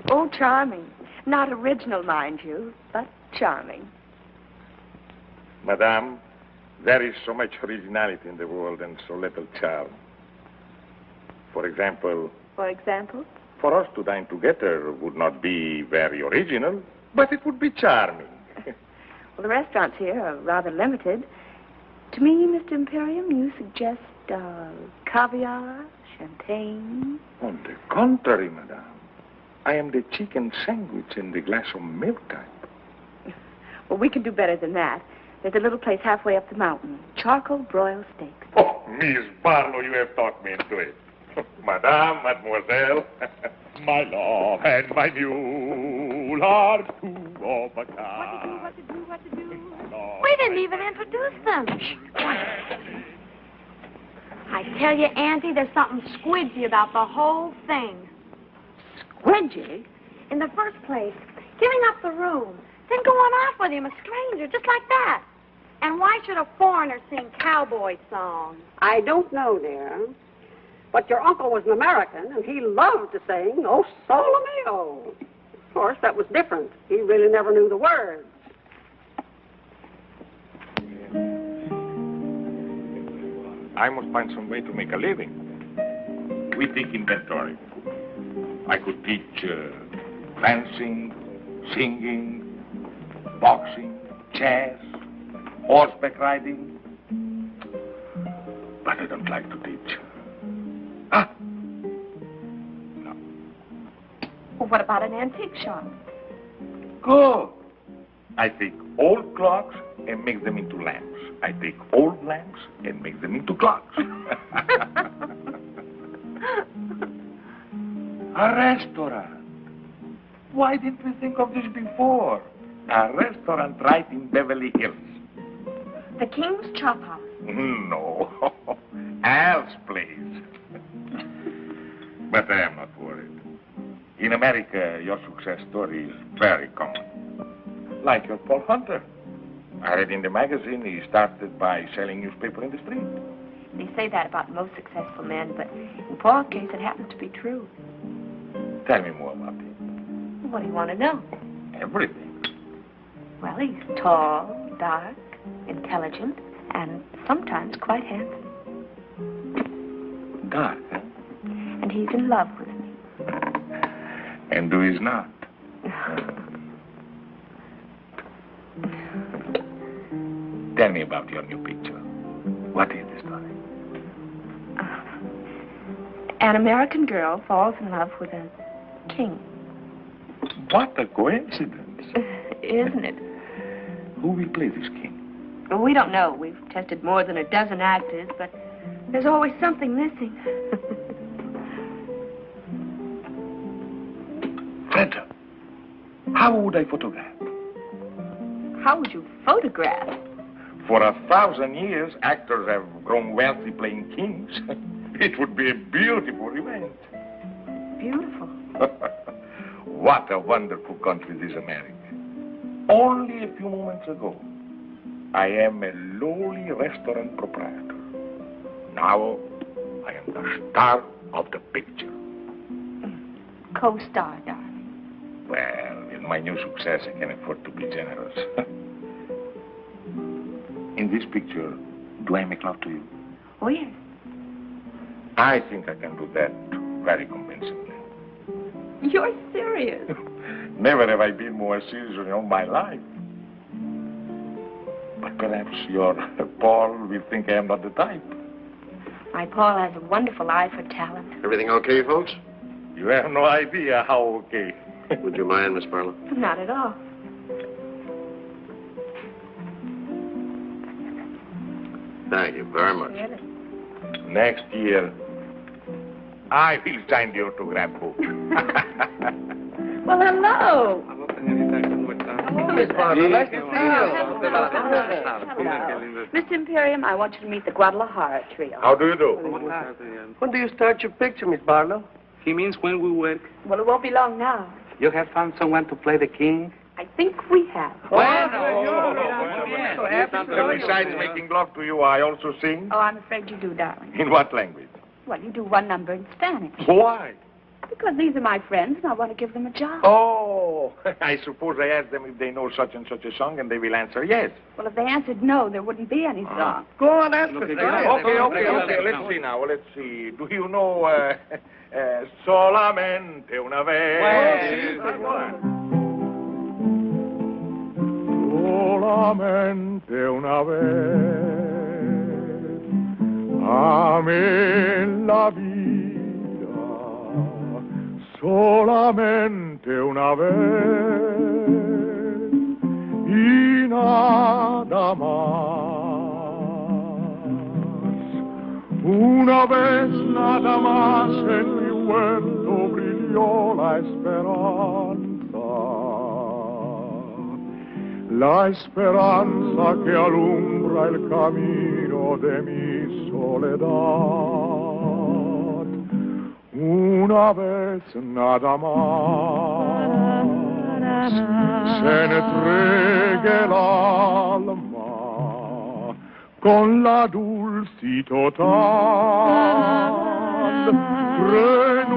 Oh, charming. Not original, mind you, but charming. Madame, there is so much originality in the world and so little charm. For example... For example? For us to dine together would not be very original, but it would be charming. Well, the restaurants here are rather limited. To me, Mr. Imperium, you suggest caviar, champagne. On the contrary, madame. I am the chicken sandwich and the glass of milk type. Well, we can do better than that. There's a little place halfway up the mountain. Charcoal broiled steak. Oh, Miss Barlow, you have talked me into it. Madame, mademoiselle, my love and my mule are two of a kind. What to do? We didn't even introduce them. I tell you, Auntie, there's something squidgy about the whole thing. Squidgy? In the first place, giving up the room, then going off with him, a stranger, just like that. And why should a foreigner sing cowboy songs? I don't know, dear. But your uncle was an American, and he loved to sing, "Oh, Sole Mio." Of course, that was different. He really never knew the words. I must find some way to make a living. We think inventory. I could teach fencing, singing, boxing, chess, horseback riding. But I don't like to teach. Well, what about an antique shop? Good. I take old clocks and make them into lamps. I take old lamps and make them into clocks. A restaurant. Why didn't we think of this before? A restaurant right in Beverly Hills. The King's Chop House. No. Al's place. But I am not worried. In America, your success story is very common. Like your Paul Hunter. I read in the magazine he started by selling newspaper in the street. They say that about most successful men, but in Paul's case, it happens to be true. Tell me more about him. What do you want to know? Everything. Well, he's tall, dark, intelligent, and sometimes quite handsome. Dark, huh? And he's in love with me. And who is not? Tell me about your new picture. What is the story? An American girl falls in love with a king. What a coincidence. Isn't it? Who will play this king? Well, we don't know. We've tested more than a dozen actors, but there's always something missing. Fred, how would I photograph? How would you photograph? For 1,000 years, actors have grown wealthy playing kings. It would be a beautiful event. Beautiful. What a wonderful country this America. Only a few moments ago, I am a lowly restaurant proprietor. Now, I am the star of the picture. Co-star, darling. Well, with my new success, I can afford to be generous. In this picture, do I make love to you? Oh, yes. I think I can do that very convincingly. You're serious. Never have I been more serious in all my life. But perhaps your Paul will think I am not the type. My Paul has a wonderful eye for talent. Everything okay, folks? You have no idea how okay. Would you mind, Miss Barlow? Not at all. Thank you very much. Really? Next year, I will sign the autograph book. Well, hello. Miss Barlow, nice to see you. Mr. Imperium, I want you to meet the Guadalajara trio. How do you do? When do you start your picture, Miss Barlow? He means when we work. Well, it won't be long now. You have found someone to play the king? I think we have. Besides making love to you, I also sing. Oh, I'm afraid you do, darling. In what language? Well, you do one number in Spanish. Why? Because these are my friends, and I want to give them a job. Oh, I suppose I asked them if they know such and such a song, and they will answer yes. Well, if they answered no, there wouldn't be any song. Go on, ask us. Okay. Let's see now. Let's see. Do you know Solamente una vez? Solamente una vez amé la vida, solamente una vez y nada más. Una vez nada más en mi huerto brilló la esperanza. La esperanza que alumbra el camino de mi soledad. Una vez nada más se entregue el alma con la dulce y total renunciación.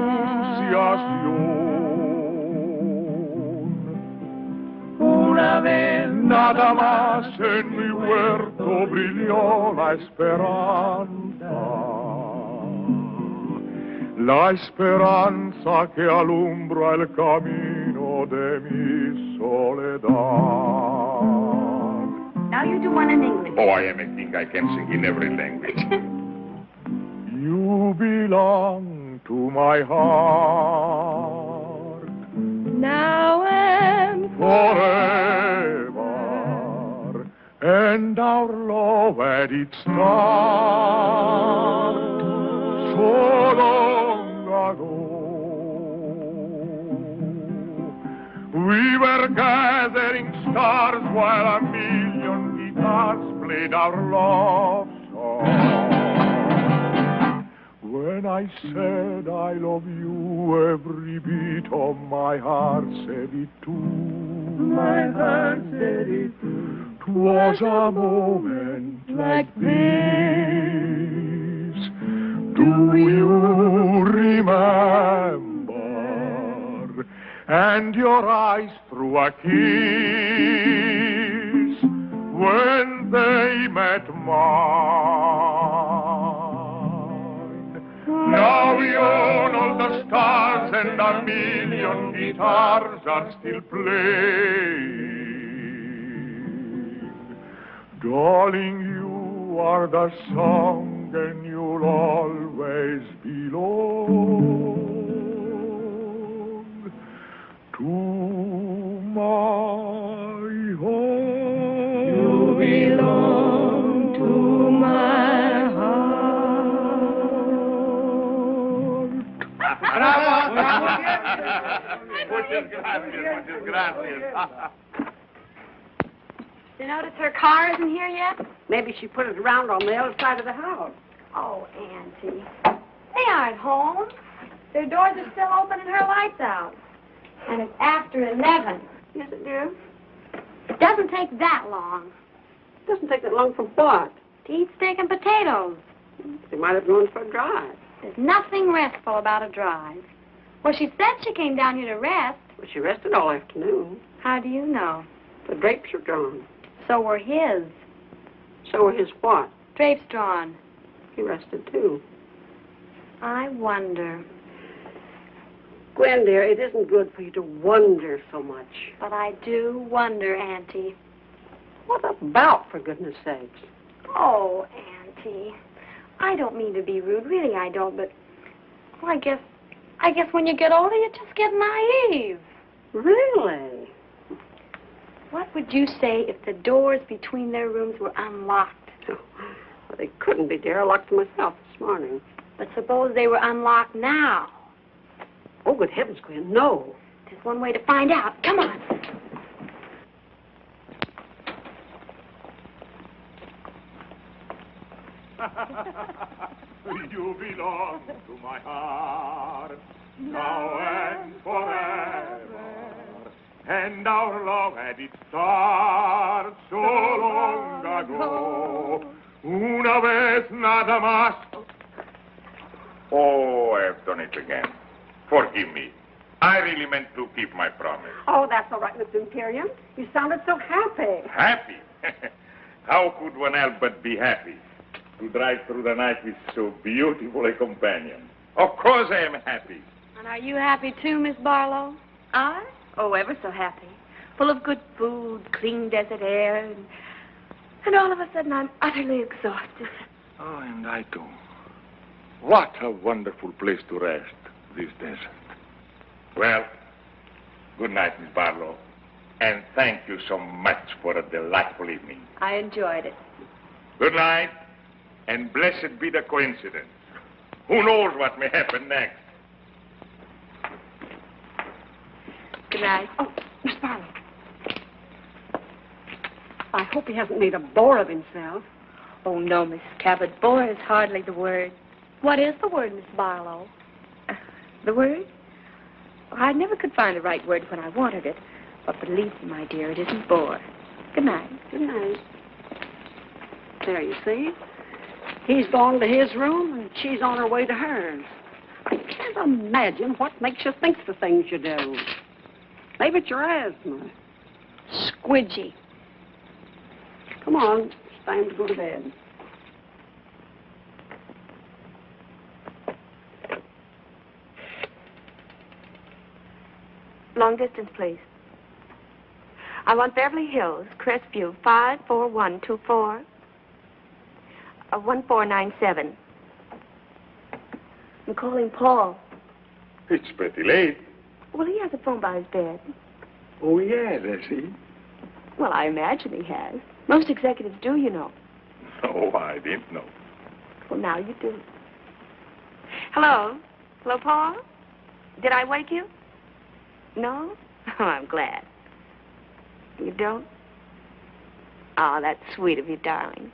Una vez nada más en mi huerto brilló la esperanza que alumbra el camino de mi soledad. Now you do one in English. Oh, I am a king. I can sing in every language. You belong to my heart. now and forever, and our love at its start so long ago. We were gathering stars while a million guitars played our love song. When I said I love you, every beat of my heart said it too. My heart said it too. 'Twas a moment like this. Do you remember? And your eyes threw a kiss when they met mine. Now beyond all the stars and a million guitars are still playing. Darling, you are the song and you'll always belong to my heart. You belong to my heart. Bravo! Muchas gracias. You notice her car isn't here yet? Maybe she put it around on the other side of the house. Oh, Auntie. They aren't home. Their doors are still open and her light's out. And it's after 11. Yes, it do. It doesn't take that long. It doesn't take that long from what? To eat steak and potatoes. They might have gone for a drive. There's nothing restful about a drive. Well, she said she came down here to rest. Well, she rested all afternoon. How do you know? The drapes are drawn. So were his. So were his what? Drapes drawn. He rested, too. I wonder. Gwen, dear, it isn't good for you to wonder so much. But I do wonder, Auntie. What about, for goodness sakes? Oh, Auntie. I don't mean to be rude. Really, I don't, but... Well, I guess when you get older, you just get naive. Really? What would you say if the doors between their rooms were unlocked? Well, they couldn't be, dear. I locked them myself this morning. But suppose they were unlocked now. Oh, good heavens, Gwen, no. There's one way to find out. Come on. You belong to my heart, now and forever. And our love had its start so long ago. Una vez nada más. Oh, I've done it again. Forgive me. I really meant to keep my promise. Oh, that's all right, Mr. Imperium. You sounded so happy. Happy? How could one help but be happy? To drive through the night with so beautiful a companion. Of course I am happy. And are you happy too, Miss Barlow? I? Oh, ever so happy. Full of good food, clean desert air, and all of a sudden I'm utterly exhausted. Oh, and I too. What a wonderful place to rest, this desert. Well, good night, Miss Barlow. And thank you so much for a delightful evening. I enjoyed it. Good night, and blessed be the coincidence. Who knows what may happen next? Good night. Oh, Miss Barlow. I hope he hasn't made a bore of himself. Oh, no, Miss Cabot. Bore is hardly the word. What is the word, Miss Barlow? The word? Well, I never could find the right word when I wanted it. But believe me, my dear, it isn't bore. Good night. Good night. There, you see? He's gone to his room, and she's on her way to hers. I can't imagine what makes you think the things you do. Maybe it's your asthma. Squidgy. Come on, it's time to go to bed. Long distance, please. I want Beverly Hills, Crestview, 54124. 1497. I'm calling Paul. It's pretty late. Well, he has a phone by his bed. Oh, yes, has he? Well, I imagine he has. Most executives do, you know. Oh, I didn't know. Well, now you do. Hello? Hello, Paul? Did I wake you? No? Oh, I'm glad. You don't? Oh, that's sweet of you, darling.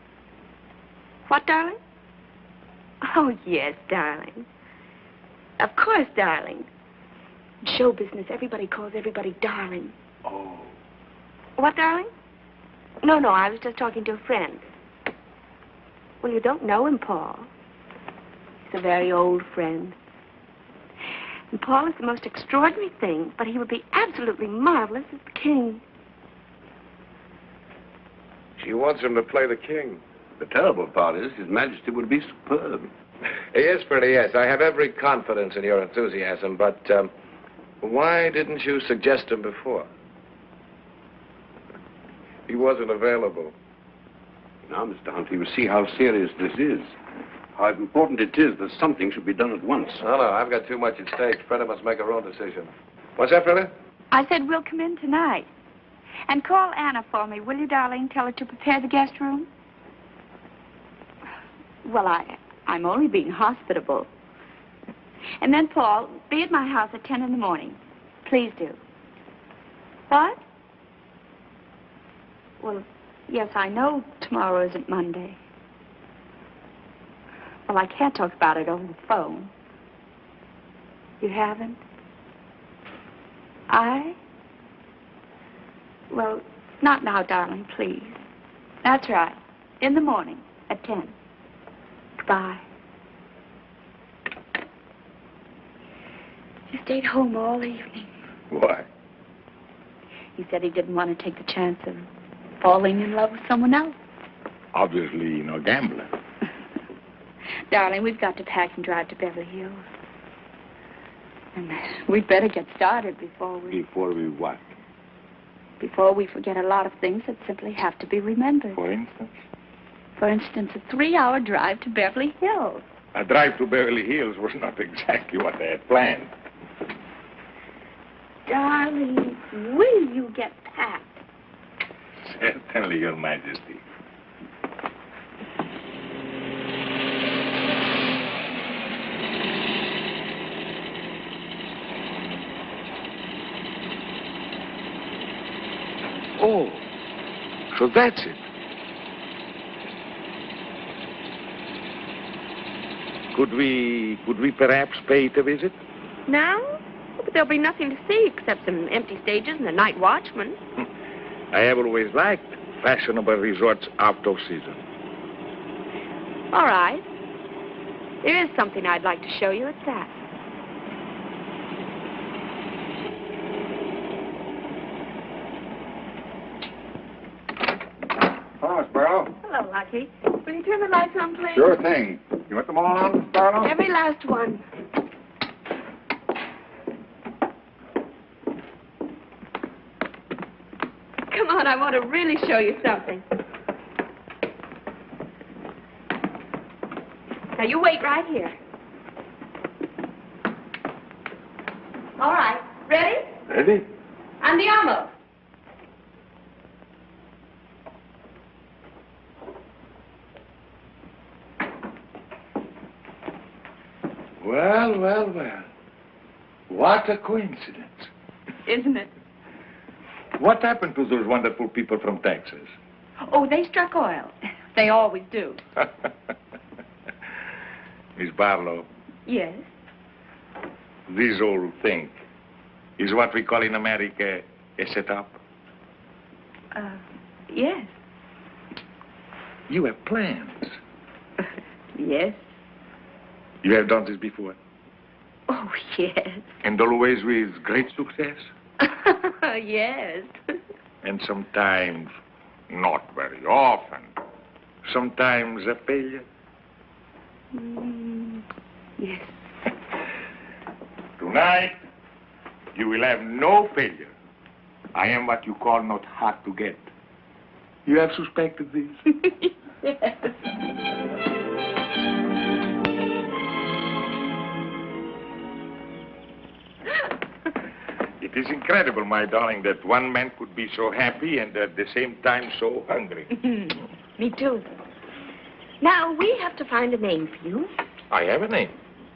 What, darling? Oh, yes, darling. Of course, darling. In show business, everybody calls everybody darling. Oh. What, darling? No, I was just talking to a friend. Well, you don't know him, Paul. He's a very old friend. And Paul is the most extraordinary thing, but he would be absolutely marvelous as the king. She wants him to play the king. The terrible part is His Majesty would be superb. He is pretty, yes. I have every confidence in your enthusiasm, but why didn't you suggest him before? He wasn't available. Now, Mr. Hunt, you will see how serious this is. How important it is that something should be done at once. No, I've got too much at stake. Freda must make her own decision. What's that, Freda? I said we'll come in tonight. And call Anna for me, will you, darling? Tell her to prepare the guest room. Well, I'm only being hospitable. And then, Paul, be at my house at 10 in the morning. Please do. What? Well, yes, I know tomorrow isn't Monday. Well, I can't talk about it over the phone. You haven't? Well, not now, darling, please. That's right. In the morning at 10. Goodbye. He stayed home all evening. Why? He said he didn't want to take the chance of falling in love with someone else. Obviously, no gambler. Darling, we've got to pack and drive to Beverly Hills. And we'd better get started before we... Before we what? Before we forget a lot of things that simply have to be remembered. For instance? For instance, a 3-hour drive to Beverly Hills. A drive to Beverly Hills was not exactly what they had planned. Darling, will you get packed? Certainly, Your Majesty. Oh, so that's it. Could we perhaps pay it a visit? Now? But there'll be nothing to see except some empty stages and a night watchman. I have always liked fashionable resorts out of season. All right. There is something I'd like to show you. It's that. Hello, Miss Barlow. Hello, Lucky. Will you turn the lights on, please? Sure thing. You want them all on, Miss Barlow? Every last one. Come on, I want to really show you something. Now, you wait right here. All right. Ready? Ready? Andiamo. Well. What a coincidence. Isn't it? What happened to those wonderful people from Texas? Oh, they struck oil. They always do. Miss Barlow, Yes. this whole thing is what we call in America a setup. Yes. You have plans. Yes. You have done this before. Oh, yes. And always with great success. Yes. And sometimes not very often. Sometimes a failure. Yes. Tonight, you will have no failure. I am what you call not hard to get. You have suspected this? Yes. It is incredible, my darling, that one man could be so happy and at the same time so hungry. Me too. Now, we have to find a name for you. I have a name.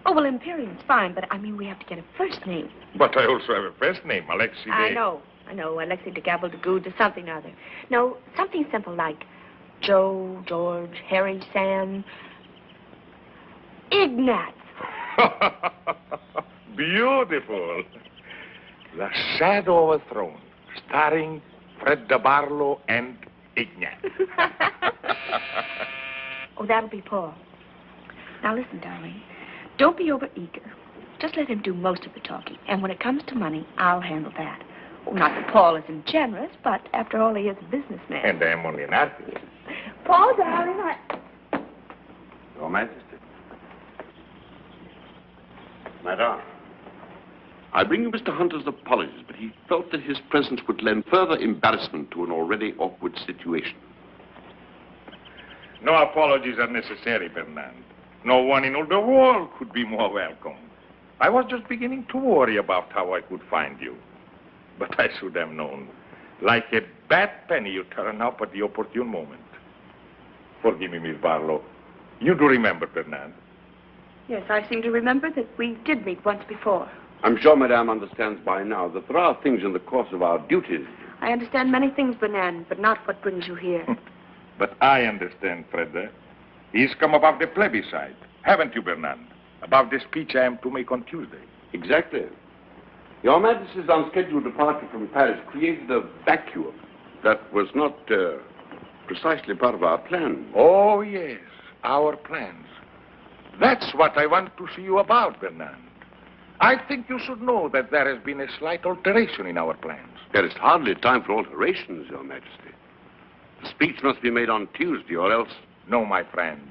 Oh, well, Imperium's fine, but I mean, we have to get a first name. But I also have a first name, Alexei de... I know. Alexei de Gabbledegood or something or other. No, something simple like Joe, George, Harry, Sam, Ignat. Beautiful. The Shadow of a Throne, starring Fred de Barlow and Ignat. Oh, that'll be Paul. Now, listen, darling. Don't be overeager. Just let him do most of the talking. And when it comes to money, I'll handle that. Oh, not that Paul isn't generous, but after all, he is a businessman. And I am only an artist. Paul, darling, Your Majesty. Madame, I bring you Mr. Hunter's apologies, but he felt that his presence would lend further embarrassment to an already awkward situation. No apologies are necessary, Fernand. No one in all the world could be more welcome. I was just beginning to worry about how I could find you. But I should have known. Like a bad penny, you turn up at the opportune moment. Forgive me, Miss Barlow. You do remember, Fernand? Yes, I seem to remember that we did meet once before. I'm sure Madame understands by now that there are things in the course of our duties. I understand many things, Bernard, but not what brings you here. But I understand, Fred. He's come about the plebiscite. Haven't you, Bernard? About the speech I am to make on Tuesday. Exactly. Your Majesty's unscheduled departure from Paris created a vacuum that was not precisely part of our plan. Oh, yes, our plans. That's what I want to see you about, Bernard. I think you should know that there has been a slight alteration in our plans. There is hardly time for alterations, Your Majesty. The speech must be made on Tuesday, or else... No, my friend.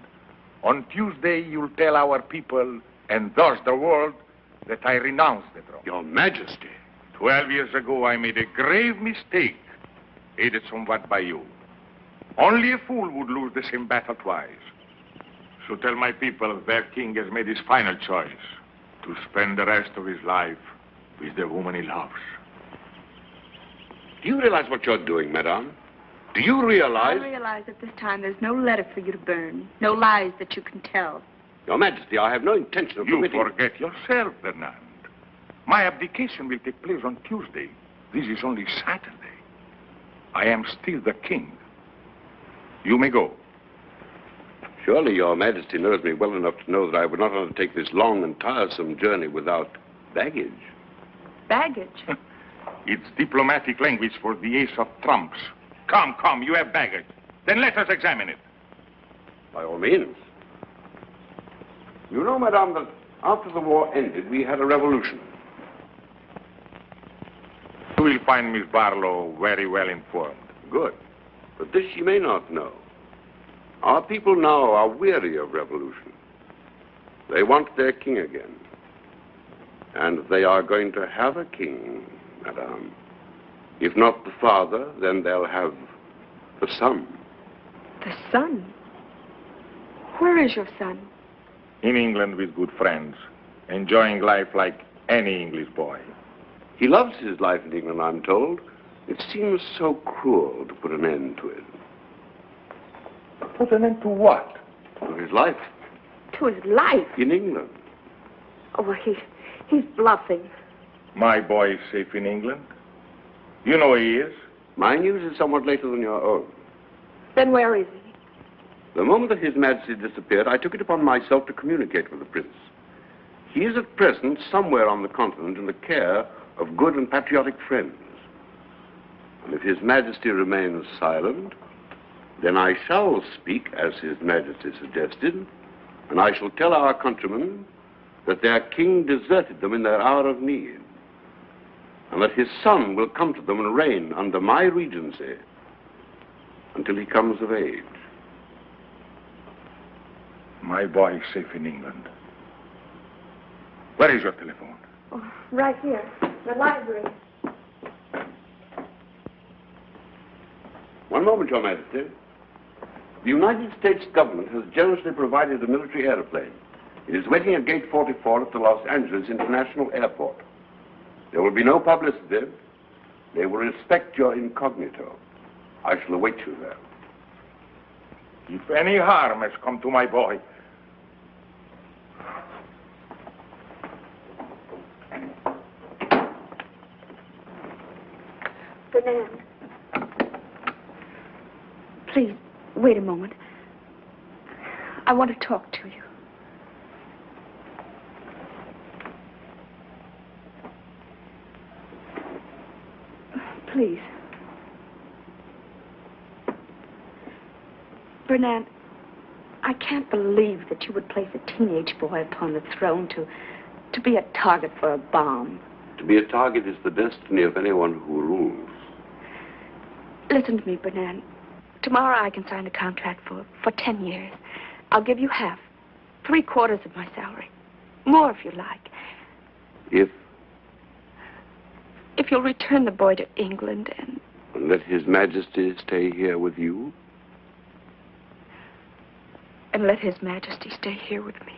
On Tuesday, you'll tell our people, and thus the world, that I renounce the throne. Your Majesty. 12 years ago, I made a grave mistake, aided somewhat by you. Only a fool would lose the same battle twice. So tell my people their king has made his final choice, to spend the rest of his life with the woman he loves. Do you realize what you're doing, Madame? Do you realize... I realize at this time there's no letter for you to burn, no lies that you can tell. Your Majesty, I have no intention of You permitting... forget yourself, Fernand. My abdication will take place on Tuesday. This is only Saturday. I am still the king. You may go. Surely Your Majesty knows me well enough to know that I would not undertake this long and tiresome journey without baggage. Baggage? It's diplomatic language for the ace of trumps. Come, you have baggage. Then let us examine it. By all means. You know, Madame, that after the war ended, we had a revolution. You will find Miss Barlow very well informed. Good. But this she may not know. Our people now are weary of revolution. They want their king again. And they are going to have a king, Madame. If not the father, then they'll have the son. The son? Where is your son? In England with good friends, enjoying life like any English boy. He loves his life in England, I'm told. It seems so cruel to put an end to it. Put an end to what? To his life. To his life? In England. Oh, well, he's bluffing. My boy is safe in England. You know where he is. My news is somewhat later than your own. Then where is he? The moment that His Majesty disappeared, I took it upon myself to communicate with the Prince. He is at present somewhere on the continent in the care of good and patriotic friends. And if His Majesty remains silent, then I shall speak as His Majesty suggested, and I shall tell our countrymen that their king deserted them in their hour of need, and that his son will come to them and reign under my regency until he comes of age. My boy is safe in England. Where is your telephone? Oh, right here, the library. One moment, Your Majesty. The United States government has generously provided a military airplane. It is waiting at Gate 44 at the Los Angeles International Airport. There will be no publicity. They will respect your incognito. I shall await you there. If any harm has come to my boy, Fernand. Please, wait a moment. I want to talk to you. Please. Fernand, I can't believe that you would place a teenage boy upon the throne to be a target for a bomb. To be a target is the destiny of anyone who rules. Listen to me, Fernand. Tomorrow I can sign a contract for 10 years. I'll give you half, 3/4 of my salary. More if you like. If you'll return the boy to England and let His Majesty stay here with you? And let His Majesty stay here with me.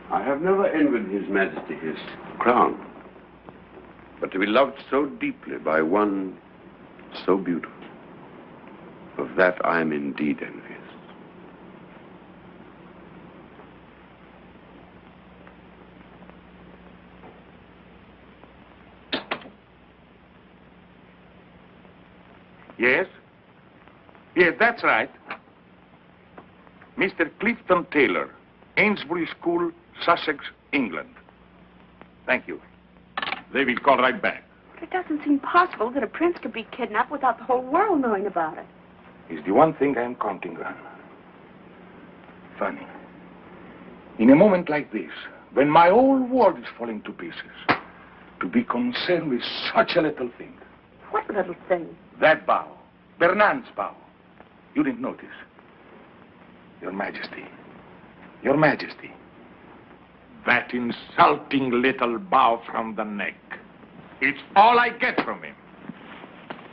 I have never envied His Majesty his crown. But to be loved so deeply by one so beautiful, of that I am indeed envious. Yes? Yes, that's right. Mr. Clifton Taylor, Ainsbury School, Sussex, England. Thank you. They will call right back. It doesn't seem possible that a prince could be kidnapped without the whole world knowing about it. It's the one thing I'm counting on. Funny. In a moment like this, when my whole world is falling to pieces, to be concerned with such a little thing. What little thing? That bow. Bernard's bow. You didn't notice. Your Majesty. Your Majesty. That insulting little bow from the neck. It's all I get from him.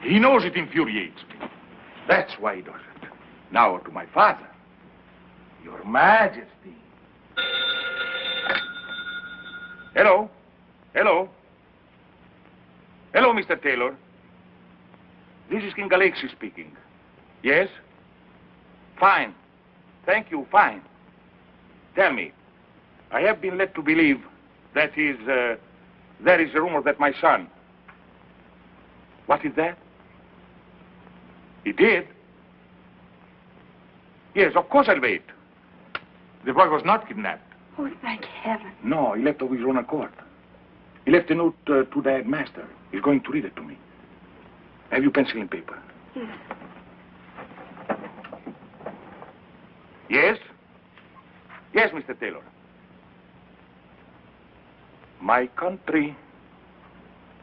He knows it infuriates me. That's why he does it. Now to my father. Your Majesty. Hello? Hello? Hello, Mr. Taylor. This is King Alexis speaking. Yes? Fine. Thank you, fine. Tell me, I have been led to believe there is a rumor that my son... What is that? He did? Yes, of course I'll wait. The boy was not kidnapped. Oh, thank heaven. No, he left of his own accord. He left a note to the headmaster. He's going to read it to me. Have you pencil and paper? Yes. Yes? Yes, Mr. Taylor. My country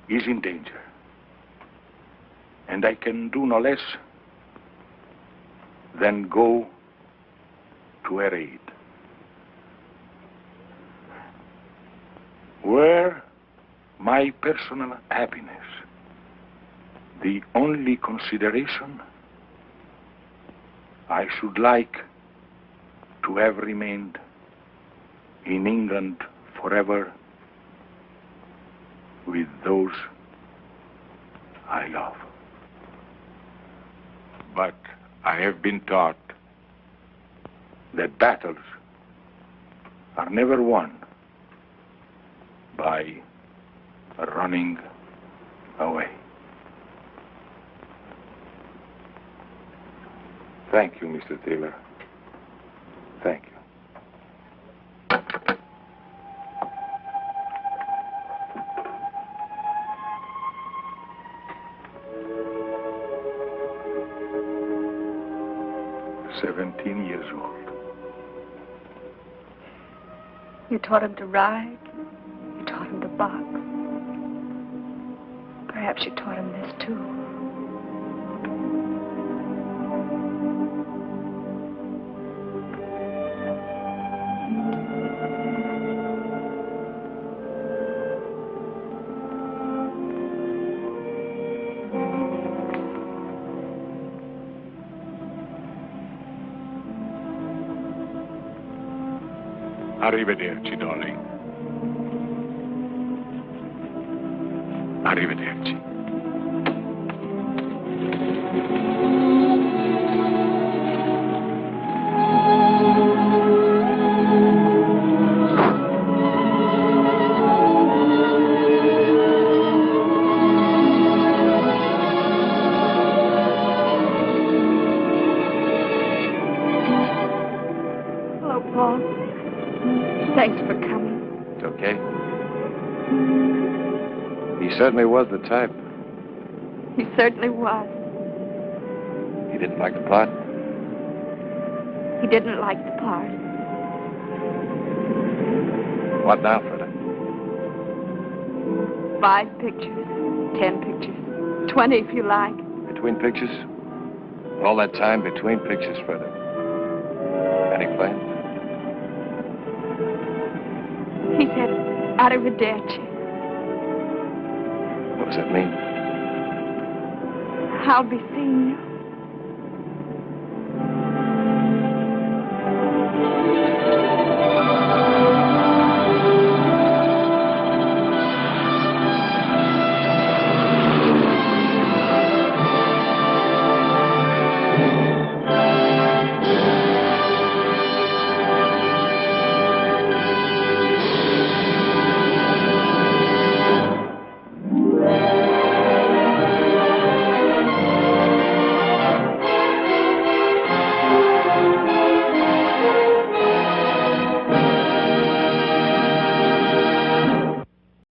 is in danger. And I can do no less than go to her aid. Were my personal happiness the only consideration, I should like to have remained in England forever with those I love. But I have been taught that battles are never won by running away. Thank you, Mr. Taylor. Thank you. "17 years old. You taught him to ride. You taught him to box. Perhaps you taught him this, too. Arrivederci, darling. Arrivederci. Hello, Paul. Thanks for coming. It's okay. He certainly was the type. He certainly was. He didn't like the part. He didn't like the part. What now, Freda? 5 pictures, 10 pictures, 20 if you like. Between pictures? All that time between pictures, Freda. Any plans? He said, arrivederci. What does that mean? I'll be seeing you.